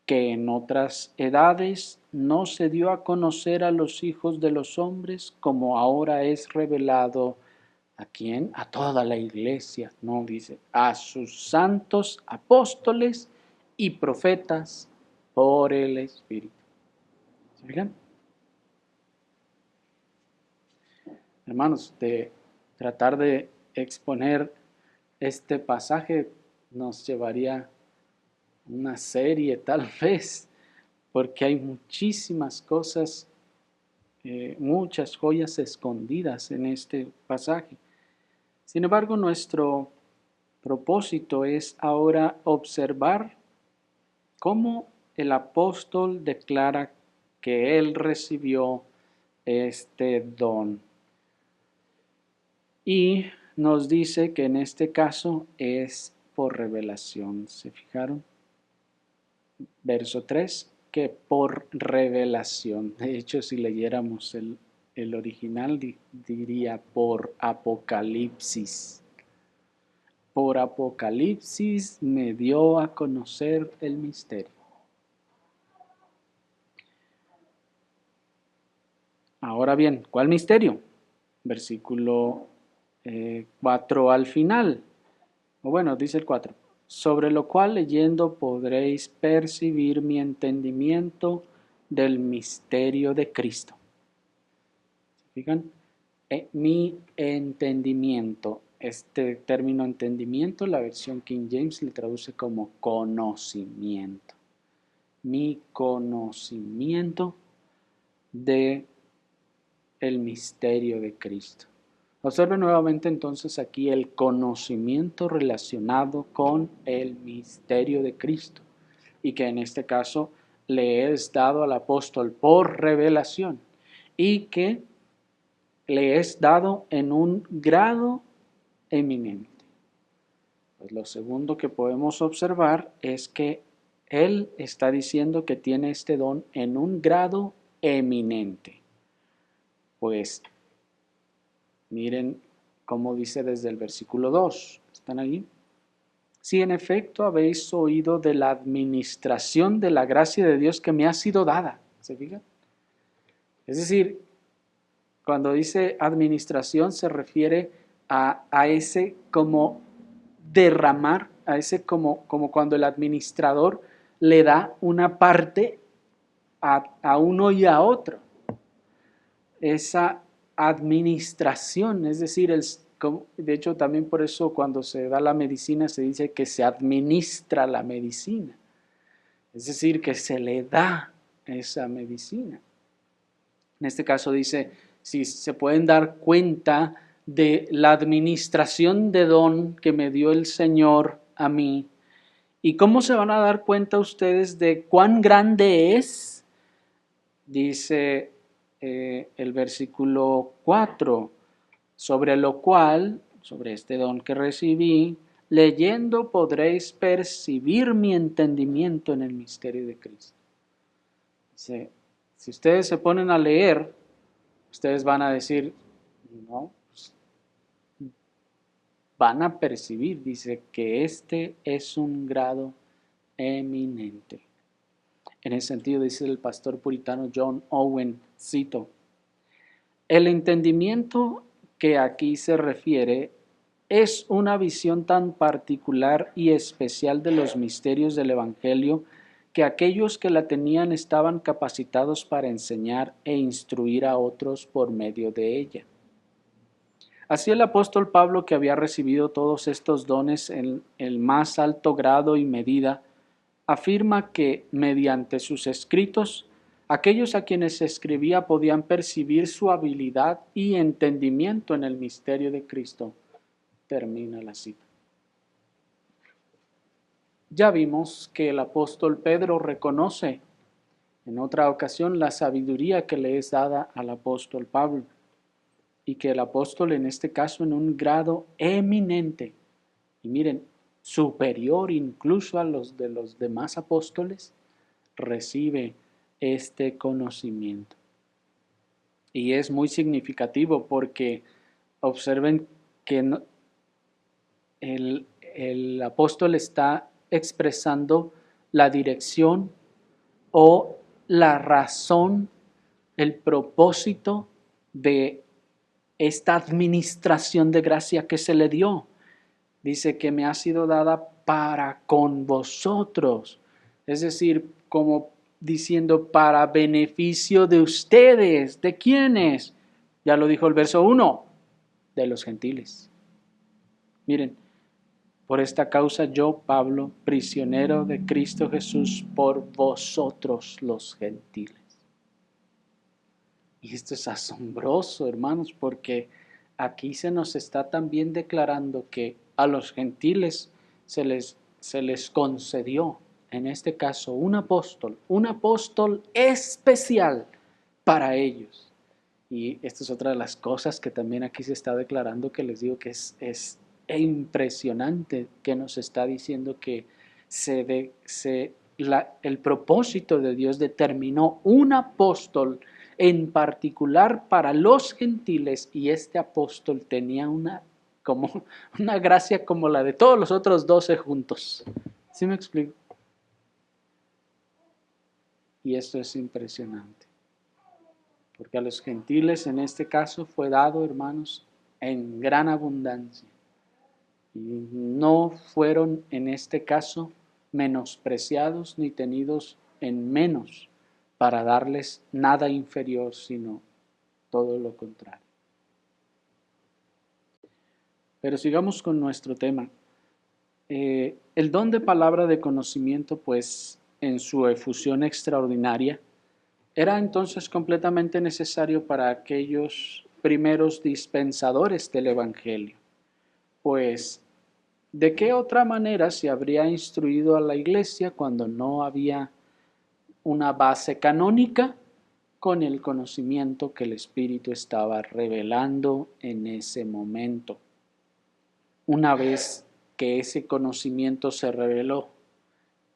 que en otras edades no se dio a conocer a los hijos de los hombres, como ahora es revelado. ¿A quién? A toda la iglesia, no dice, a sus santos apóstoles y profetas por el Espíritu. ¿Se fijan? Hermanos, de tratar de exponer este pasaje nos llevaría una serie tal vez, porque hay muchísimas cosas, muchas joyas escondidas en este pasaje. Sin embargo, nuestro propósito es ahora observar cómo el apóstol declara que él recibió este don. Y nos dice que en este caso es por revelación. ¿Se fijaron? Verso 3, que por revelación. De hecho, si leyéramos el original, diría por apocalipsis. Por apocalipsis me dio a conocer el misterio. Ahora bien, ¿cuál misterio? Versículo 4 al final. O bueno, dice el 4. Sobre lo cual leyendo podréis percibir mi entendimiento del misterio de Cristo. ¿Se fijan? Mi entendimiento. Este término entendimiento, la versión King James le traduce como conocimiento. Mi conocimiento de el misterio de Cristo. Observe nuevamente entonces aquí el conocimiento relacionado con el misterio de Cristo y que en este caso le es dado al apóstol por revelación y que le es dado en un grado eminente. Pues lo segundo que podemos observar es que él está diciendo que tiene este don en un grado eminente. Pues miren cómo dice desde el versículo 2. ¿Están ahí? Si en efecto habéis oído de la administración de la gracia de Dios que me ha sido dada. ¿Se fijan? Es decir, cuando dice administración se refiere a ese como derramar, a ese como cuando el administrador le da una parte a uno y a otro. Esa administración, es decir, De hecho, también por eso cuando se da la medicina se dice que se administra la medicina. Es decir, que se le da esa medicina. En este caso dice, si se pueden dar cuenta de la administración de don que me dio el Señor a mí. ¿Y cómo se van a dar cuenta ustedes de cuán grande es? Dice el versículo 4, sobre lo cual, sobre este don que recibí, leyendo podréis percibir mi entendimiento en el misterio de Cristo. Dice, si ustedes se ponen a leer, ustedes van a decir, no, pues, van a percibir, dice que este es un grado eminente. En ese sentido dice el pastor puritano John Owen, cito, el entendimiento que aquí se refiere es una visión tan particular y especial de los misterios del Evangelio que aquellos que la tenían estaban capacitados para enseñar e instruir a otros por medio de ella. Así el apóstol Pablo, que había recibido todos estos dones en el más alto grado y medida, afirma que mediante sus escritos, aquellos a quienes escribía podían percibir su habilidad y entendimiento en el misterio de Cristo. Termina la cita. Ya vimos que el apóstol Pedro reconoce en otra ocasión la sabiduría que le es dada al apóstol Pablo y que el apóstol en este caso en un grado eminente, y miren, superior incluso a los de los demás apóstoles, recibe este conocimiento. Y es muy significativo porque observen que el apóstol está expresando la dirección o la razón, el propósito de esta administración de gracia que se le dio. Dice que me ha sido dada para con vosotros, es decir, como diciendo para beneficio de ustedes. ¿De quiénes? Ya lo dijo el verso 1, de los gentiles. Miren, por esta causa yo, Pablo, prisionero de Cristo Jesús, por vosotros los gentiles. Y esto es asombroso, hermanos, porque aquí se nos está también declarando que a los gentiles se les concedió, en este caso, un apóstol especial para ellos. Y esta es otra de las cosas que también aquí se está declarando, que les digo que es impresionante, que nos está diciendo que el propósito de Dios determinó un apóstol en particular para los gentiles, y este apóstol tenía una gracia como la de todos los otros 12 juntos. ¿Sí me explico? Y esto es impresionante, porque a los gentiles en este caso fue dado, hermanos, en gran abundancia. Y no fueron en este caso menospreciados ni tenidos en menos para darles nada inferior, sino todo lo contrario. Pero sigamos con nuestro tema. El don de palabra de conocimiento, pues, en su efusión extraordinaria, era entonces completamente necesario para aquellos primeros dispensadores del Evangelio. Pues, ¿de qué otra manera se habría instruido a la iglesia cuando no había una base canónica con el conocimiento que el Espíritu estaba revelando en ese momento? Una vez que ese conocimiento se reveló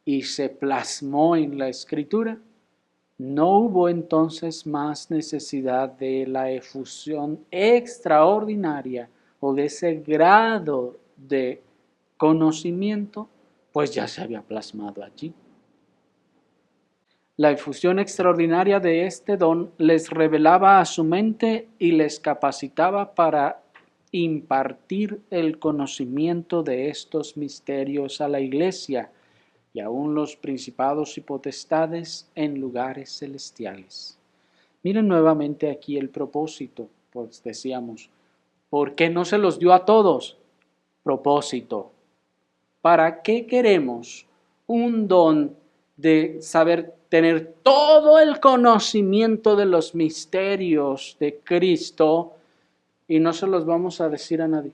y se plasmó en la Escritura, no hubo entonces más necesidad de la efusión extraordinaria o de ese grado de conocimiento, pues ya se había plasmado allí. La efusión extraordinaria de este don les revelaba a su mente y les capacitaba para impartir el conocimiento de estos misterios a la iglesia y aún los principados y potestades en lugares celestiales. Miren nuevamente aquí el propósito, pues decíamos, ¿Por qué no se los dio a todos? Propósito. ¿Para qué queremos un don de saber tener todo el conocimiento de los misterios de Cristo y no se los vamos a decir a nadie?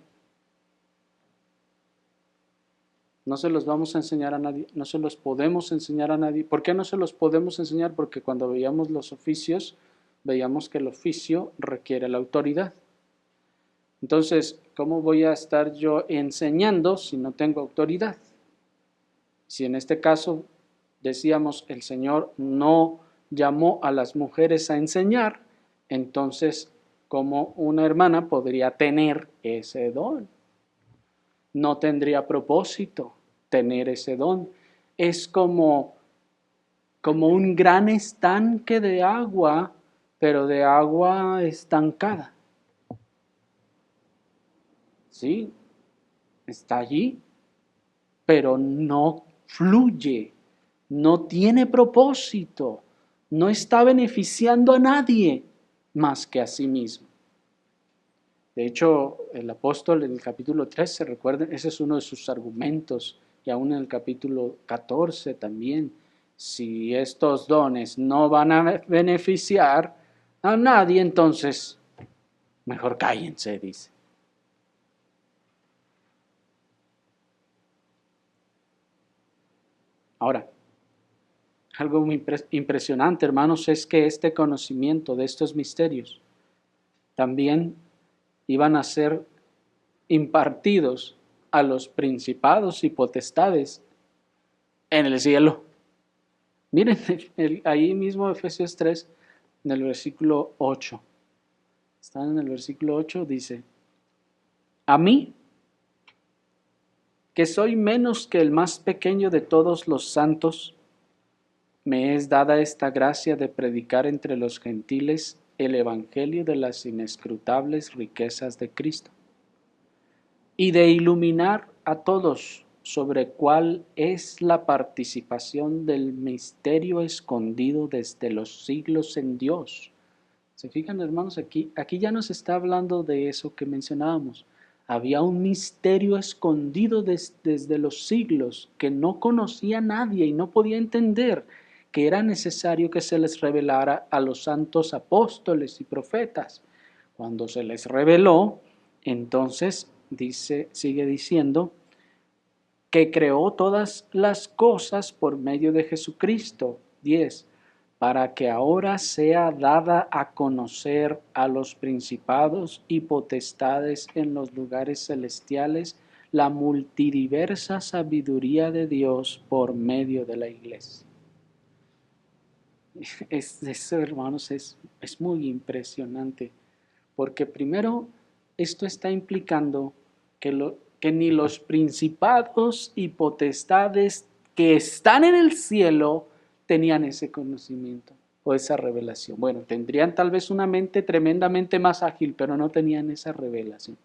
No se los vamos a enseñar a nadie, no se los podemos enseñar a nadie. ¿Por qué no se los podemos enseñar? Porque cuando veíamos los oficios, veíamos que el oficio requiere la autoridad. Entonces, ¿cómo voy a estar yo enseñando si no tengo autoridad? Si en este caso decíamos el Señor no llamó a las mujeres a enseñar, entonces, ¿cómo una hermana podría tener ese don? No tendría propósito tener ese don. Es como un gran estanque de agua, pero de agua estancada. Sí, está allí, pero no fluye, no tiene propósito, no está beneficiando a nadie más que a sí mismo. De hecho, el apóstol en el capítulo 13, recuerden, ese es uno de sus argumentos, y aún en el capítulo 14 también, si estos dones no van a beneficiar a nadie, entonces mejor cállense, dice. Ahora, algo muy impresionante, hermanos, es que este conocimiento de estos misterios también iban a ser impartidos a los principados y potestades en el cielo. Miren, ahí mismo Efesios 3, en el versículo 8. Están en el versículo 8, dice, a mí, que soy menos que el más pequeño de todos los santos, me es dada esta gracia de predicar entre los gentiles el evangelio de las inescrutables riquezas de Cristo y de iluminar a todos sobre cuál es la participación del misterio escondido desde los siglos en Dios. ¿Se fijan, hermanos? Aquí ya nos está hablando de eso que mencionábamos. Había un misterio escondido desde los siglos que no conocía nadie y no podía entender, que era necesario que se les revelara a los santos apóstoles y profetas. Cuando se les reveló, entonces sigue diciendo que creó todas las cosas por medio de Jesucristo. 10. Para que ahora sea dada a conocer a los principados y potestades en los lugares celestiales la multidiversa sabiduría de Dios por medio de la iglesia. Eso, hermanos, es muy impresionante, porque primero esto está implicando que ni los principados y potestades que están en el cielo tenían ese conocimiento o esa revelación. Bueno, tendrían tal vez una mente tremendamente más ágil, pero no tenían esa revelación.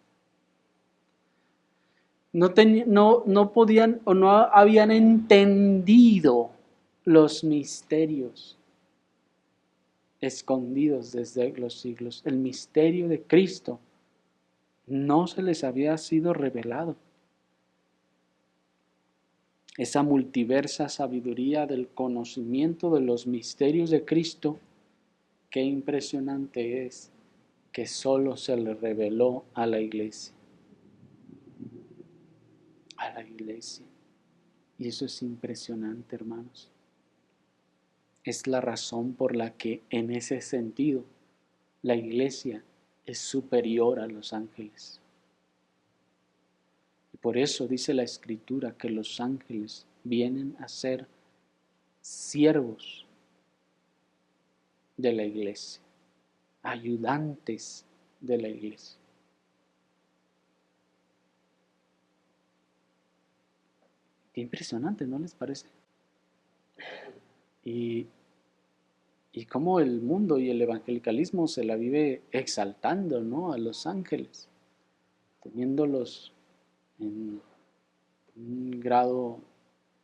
No podían o no habían entendido los misterios escondidos desde los siglos. El misterio de Cristo no se les había sido revelado. Esa multiversa sabiduría del conocimiento de los misterios de Cristo, qué impresionante es que solo se le reveló a la iglesia. A la iglesia. Y eso es impresionante, hermanos. Es la razón por la que en ese sentido la iglesia es superior a los ángeles. Y por eso dice la Escritura que los ángeles vienen a ser siervos de la iglesia, ayudantes de la iglesia. Qué impresionante, ¿no les parece? Y cómo el mundo y el evangelicalismo se la vive exaltando, ¿no?, a los ángeles, teniéndolos en un grado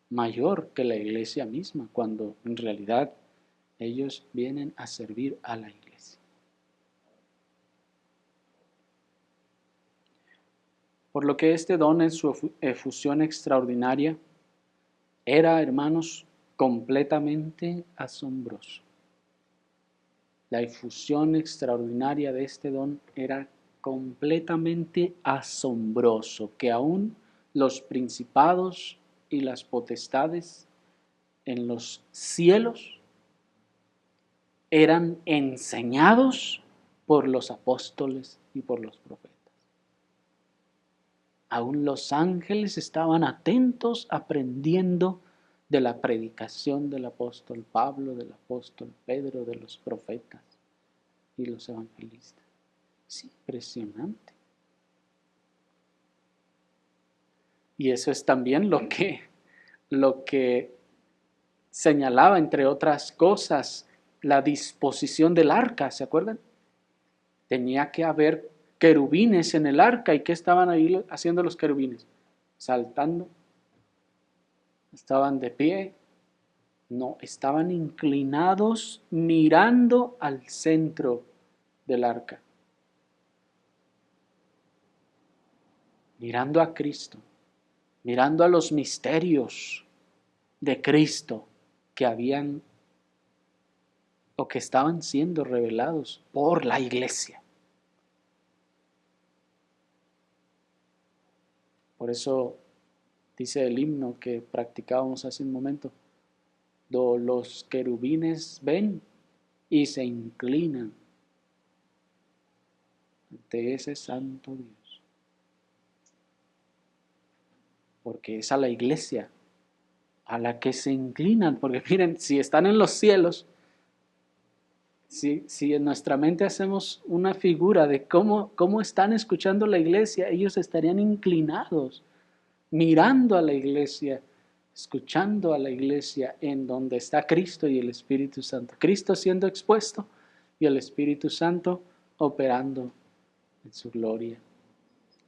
mayor que la iglesia misma, cuando en realidad ellos vienen a servir a la iglesia. Por lo que este don en su efusión extraordinaria era, hermanos, completamente asombroso. La efusión extraordinaria de este don era completamente asombroso, que aún los principados y las potestades en los cielos eran enseñados por los apóstoles y por los profetas. Aún los ángeles estaban atentos, aprendiendo de la predicación del apóstol Pablo, del apóstol Pedro, de los profetas y los evangelistas. Es impresionante. Y eso es también lo que señalaba, entre otras cosas, la disposición del arca, ¿se acuerdan? Tenía que haber querubines en el arca. ¿Y qué estaban ahí haciendo los querubines? Saltando. Estaban de pie. No, estaban inclinados mirando al centro del arca. Mirando a Cristo. Mirando a los misterios de Cristo que habían o que estaban siendo revelados por la iglesia. Por eso dice el himno que practicábamos hace un momento: los querubines ven y se inclinan ante ese santo Dios. Porque es a la iglesia a la que se inclinan. Porque miren, si están en los cielos, si en nuestra mente hacemos una figura de cómo están escuchando la iglesia, ellos estarían inclinados, mirando a la iglesia, escuchando a la iglesia en donde está Cristo y el Espíritu Santo. Cristo siendo expuesto y el Espíritu Santo operando en su gloria.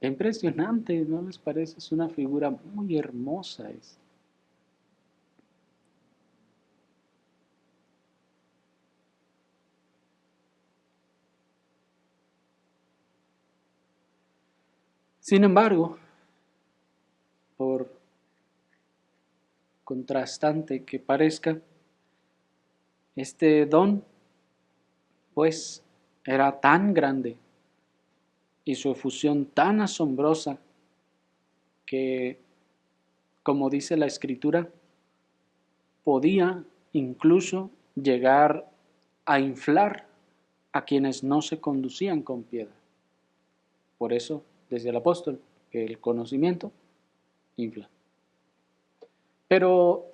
Es impresionante, ¿no les parece? Es una figura muy hermosa. Sin embargo, por contrastante que parezca, este don, pues, era tan grande y su efusión tan asombrosa que, como dice la Escritura, podía incluso llegar a inflar a quienes no se conducían con piedad. Por eso, desde el apóstol, el conocimiento infla. Pero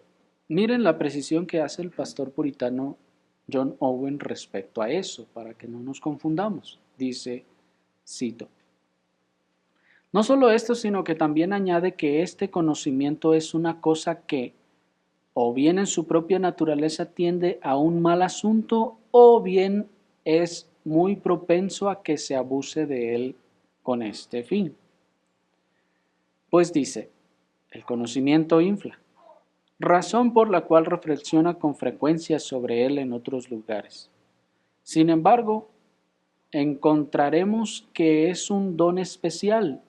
miren la precisión que hace el pastor puritano John Owen respecto a eso, para que no nos confundamos. Dice, cito: no solo esto, sino que también añade que este conocimiento es una cosa que, o bien en su propia naturaleza tiende a un mal asunto, o bien es muy propenso a que se abuse de él con este fin. Pues dice, el conocimiento infla, razón por la cual reflexiona con frecuencia sobre él en otros lugares. Sin embargo, encontraremos que es un don especial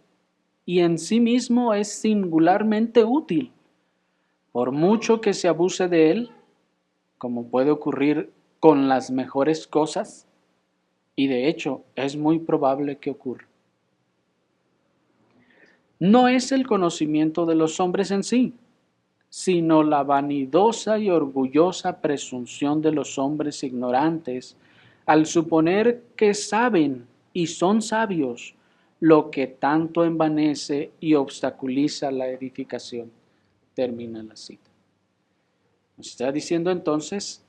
y en sí mismo es singularmente útil. Por mucho que se abuse de él, como puede ocurrir con las mejores cosas, y de hecho es muy probable que ocurra. No es el conocimiento de los hombres en sí, sino la vanidosa y orgullosa presunción de los hombres ignorantes al suponer que saben y son sabios, lo que tanto envanece y obstaculiza la edificación. Termina la cita. Nos está diciendo entonces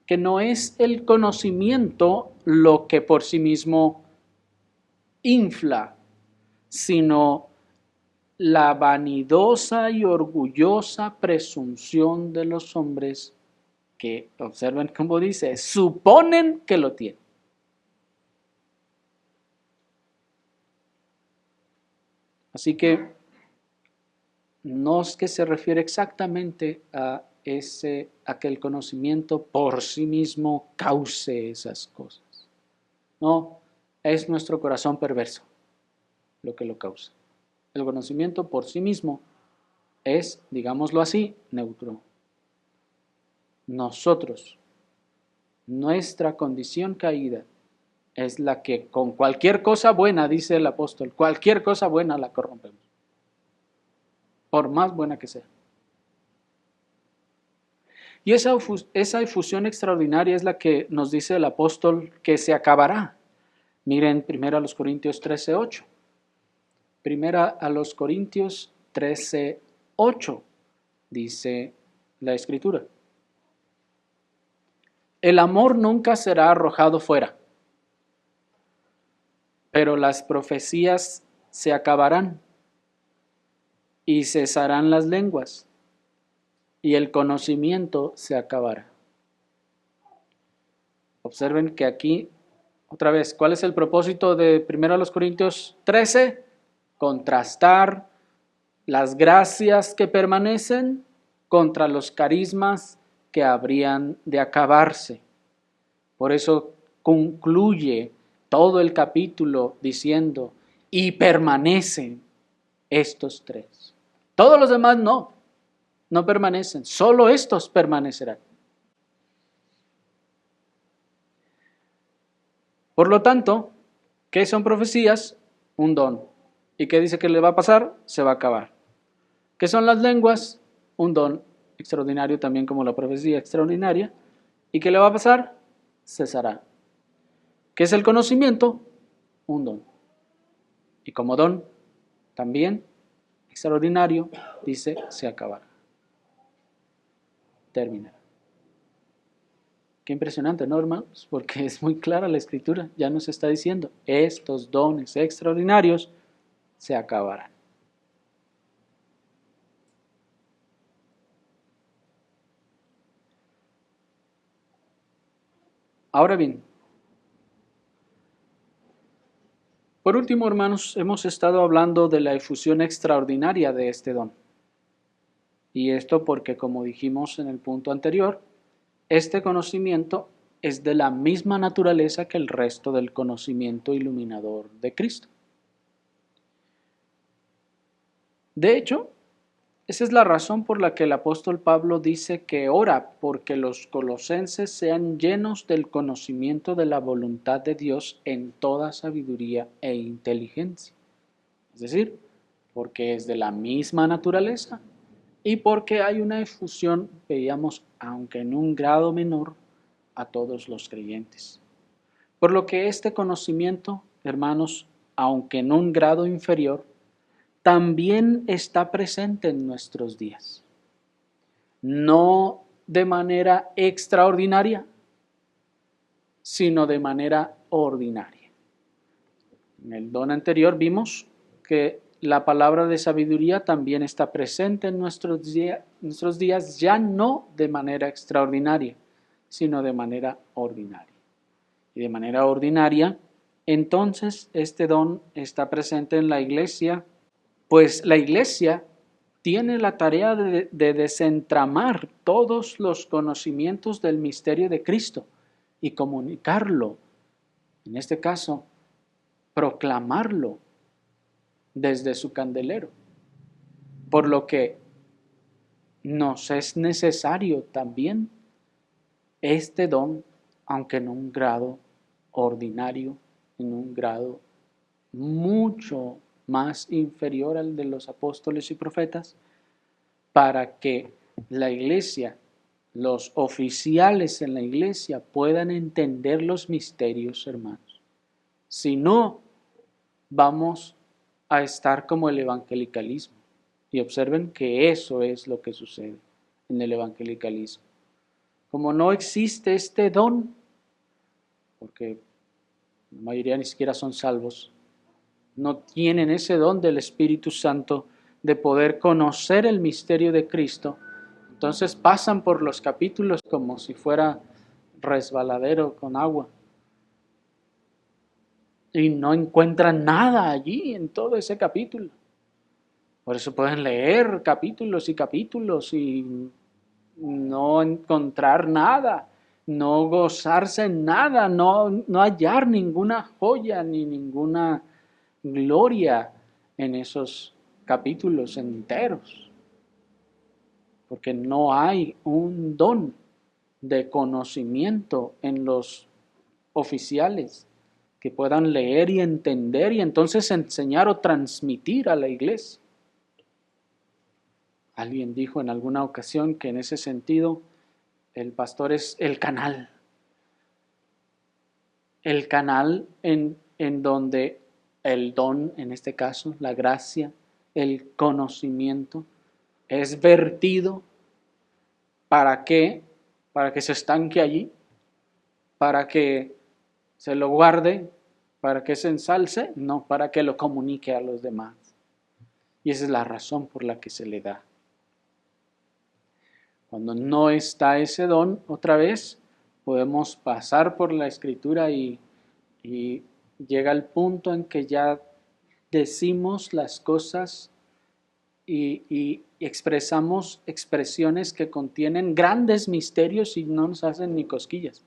que no es el conocimiento lo que por sí mismo infla, sino la vanidosa y orgullosa presunción de los hombres que, observen cómo dice, suponen que lo tienen. Así que no es que se refiere exactamente a que el conocimiento por sí mismo cause esas cosas. No, es nuestro corazón perverso lo que lo causa. El conocimiento por sí mismo es, digámoslo así, neutro. Nosotros, nuestra condición caída, es la que con cualquier cosa buena, dice el apóstol, cualquier cosa buena la corrompemos, por más buena que sea. Y esa efusión extraordinaria es la que nos dice el apóstol que se acabará. Miren 1 Corintios 13:8. 1 Corintios 13:8 dice la Escritura. El amor nunca será arrojado fuera, pero las profecías se acabarán y cesarán las lenguas y el conocimiento se acabará. Observen que aquí, otra vez, ¿cuál es el propósito de 1 Corintios 13? Contrastar las gracias que permanecen contra los carismas que habrían de acabarse. Por eso concluye todo el capítulo diciendo, y permanecen estos tres. Todos los demás no permanecen, solo estos permanecerán. Por lo tanto, ¿qué son profecías? Un don. ¿Y qué dice que le va a pasar? Se va a acabar. ¿Qué son las lenguas? Un don extraordinario también como la profecía extraordinaria. ¿Y qué le va a pasar? Cesará. ¿Qué es el conocimiento? Un don. Y como don, también extraordinario, dice, se acabará. Terminará. Qué impresionante, ¿no, hermanos? Porque es muy clara la Escritura. Ya nos está diciendo, estos dones extraordinarios se acabarán. Ahora bien, por último, hermanos, hemos estado hablando de la efusión extraordinaria de este don. Y esto porque, como dijimos en el punto anterior, este conocimiento es de la misma naturaleza que el resto del conocimiento iluminador de Cristo. De hecho, esa es la razón por la que el apóstol Pablo dice que ora porque los colosenses sean llenos del conocimiento de la voluntad de Dios en toda sabiduría e inteligencia. Es decir, porque es de la misma naturaleza y porque hay una efusión, veíamos, aunque en un grado menor, a todos los creyentes. Por lo que este conocimiento, hermanos, aunque en un grado inferior, también está presente en nuestros días. No de manera extraordinaria, sino de manera ordinaria. En el don anterior vimos que la palabra de sabiduría también está presente en nuestros días, ya no de manera extraordinaria, sino de manera ordinaria. Y de manera ordinaria, entonces este don está presente en la iglesia, pues la iglesia tiene la tarea de desentramar todos los conocimientos del misterio de Cristo y comunicarlo, en este caso, proclamarlo desde su candelero. Por lo que nos es necesario también este don, aunque en un grado ordinario, en un grado mucho más inferior al de los apóstoles y profetas, para que la iglesia, los oficiales en la iglesia puedan entender los misterios, hermanos. Si no, vamos a estar como el evangelicalismo. Y observen que eso es lo que sucede en el evangelicalismo. Como no existe este don, porque la mayoría ni siquiera son salvos, no tienen ese don del Espíritu Santo de poder conocer el misterio de Cristo, entonces pasan por los capítulos como si fuera resbaladero con agua y no encuentran nada allí en todo ese capítulo. Por eso pueden leer capítulos y capítulos y no encontrar nada, no gozarse en nada, no hallar ninguna joya ni ninguna gloria en esos capítulos enteros, porque no hay un don de conocimiento en los oficiales que puedan leer y entender y entonces enseñar o transmitir a la iglesia. Alguien dijo en alguna ocasión que en ese sentido el pastor es el canal en donde el don, en este caso, la gracia, el conocimiento, es vertido. ¿Para qué? Para que se estanque allí, para que se lo guarde, para que se ensalce, no, para que lo comunique a los demás. Y esa es la razón por la que se le da. Cuando no está ese don, otra vez, podemos pasar por la escritura y llega el punto en que ya decimos las cosas y expresamos expresiones que contienen grandes misterios y no nos hacen ni cosquillas.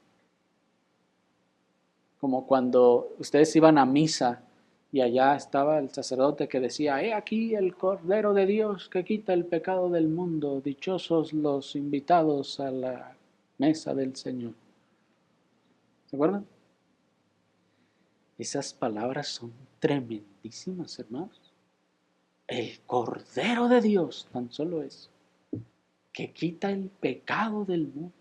Como cuando ustedes iban a misa y allá estaba el sacerdote que decía: he aquí el Cordero de Dios que quita el pecado del mundo, dichosos los invitados a la mesa del Señor. ¿Se acuerdan? Esas palabras son tremendísimas, hermanos. El Cordero de Dios, tan solo eso, que quita el pecado del mundo.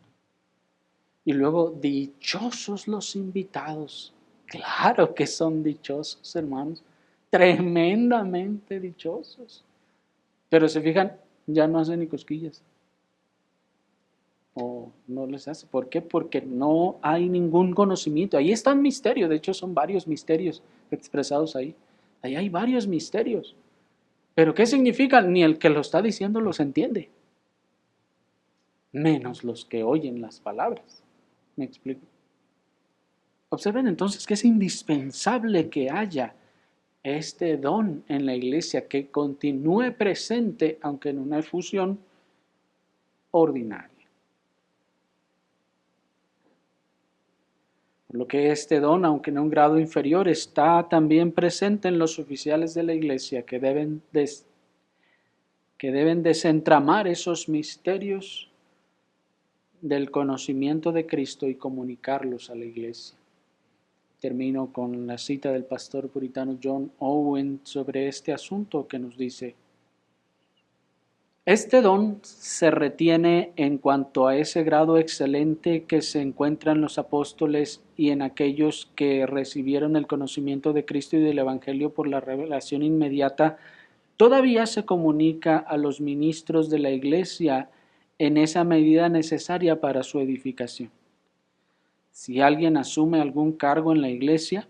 Y luego, dichosos los invitados. Claro que son dichosos, hermanos. Tremendamente dichosos. Pero se fijan, ya no hacen ni cosquillas. O no les hace. ¿Por qué? Porque no hay ningún conocimiento. Ahí está un misterio. De hecho, son varios misterios expresados ahí. Ahí hay varios misterios. ¿Pero qué significan? Ni el que lo está diciendo los entiende. Menos los que oyen las palabras. ¿Me explico? Observen entonces que es indispensable que haya este don en la iglesia, que continúe presente, aunque en una efusión ordinaria. Por lo que este don, aunque en un grado inferior, está también presente en los oficiales de la iglesia, que deben desentramar esos misterios del conocimiento de Cristo y comunicarlos a la iglesia. Termino con la cita del pastor puritano John Owen sobre este asunto, que nos dice: este don se retiene en cuanto a ese grado excelente que se encuentra en los apóstoles y en aquellos que recibieron el conocimiento de Cristo y del Evangelio por la revelación inmediata. Todavía se comunica a los ministros de la iglesia en esa medida necesaria para su edificación. Si alguien asume algún cargo en la iglesia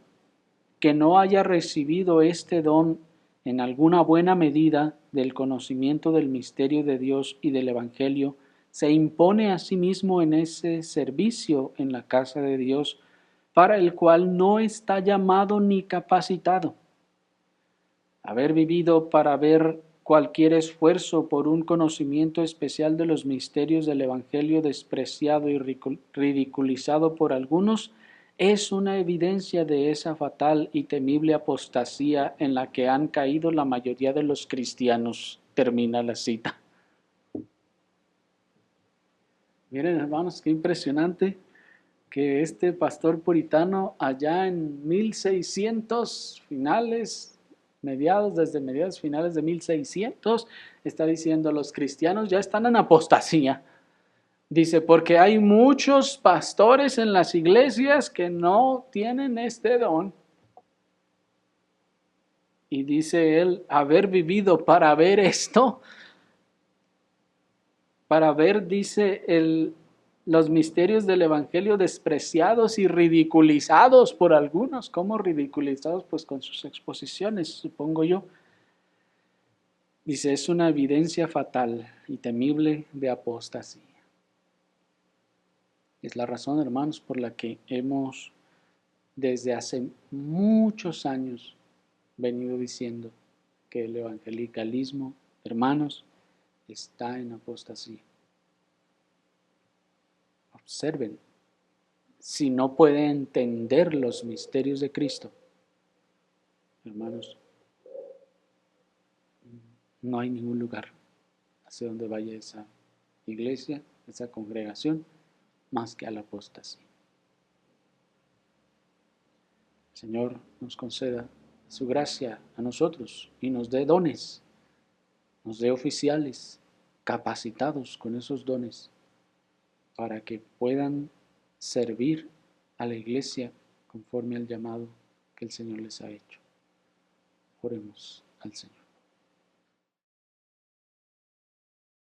que no haya recibido este don en alguna buena medida del conocimiento del misterio de Dios y del Evangelio, se impone a sí mismo en ese servicio en la casa de Dios, para el cual no está llamado ni capacitado. Haber vivido para ver cualquier esfuerzo por un conocimiento especial de los misterios del Evangelio despreciado y ridiculizado por algunos es una evidencia de esa fatal y temible apostasía en la que han caído la mayoría de los cristianos. Termina la cita. Miren, hermanos, qué impresionante que este pastor puritano allá en 1600 finales, desde mediados finales de 1600, está diciendo: los cristianos ya están en apostasía. Dice, porque hay muchos pastores en las iglesias que no tienen este don. Y dice él, haber vivido para ver esto, para ver, dice, los misterios del Evangelio despreciados y ridiculizados por algunos. ¿Cómo ridiculizados? Pues con sus exposiciones, supongo yo. Dice, es una evidencia fatal y temible de apostasía. Es la razón, hermanos, por la que hemos desde hace muchos años venido diciendo que el evangelicalismo, hermanos, está en apostasía. Observen, si no puede entender los misterios de Cristo, hermanos, no hay ningún lugar hacia donde vaya esa iglesia, esa congregación, más que a la apostasía. El Señor nos conceda su gracia a nosotros y nos dé dones, nos dé oficiales capacitados con esos dones para que puedan servir a la iglesia conforme al llamado que el Señor les ha hecho. Oremos al Señor.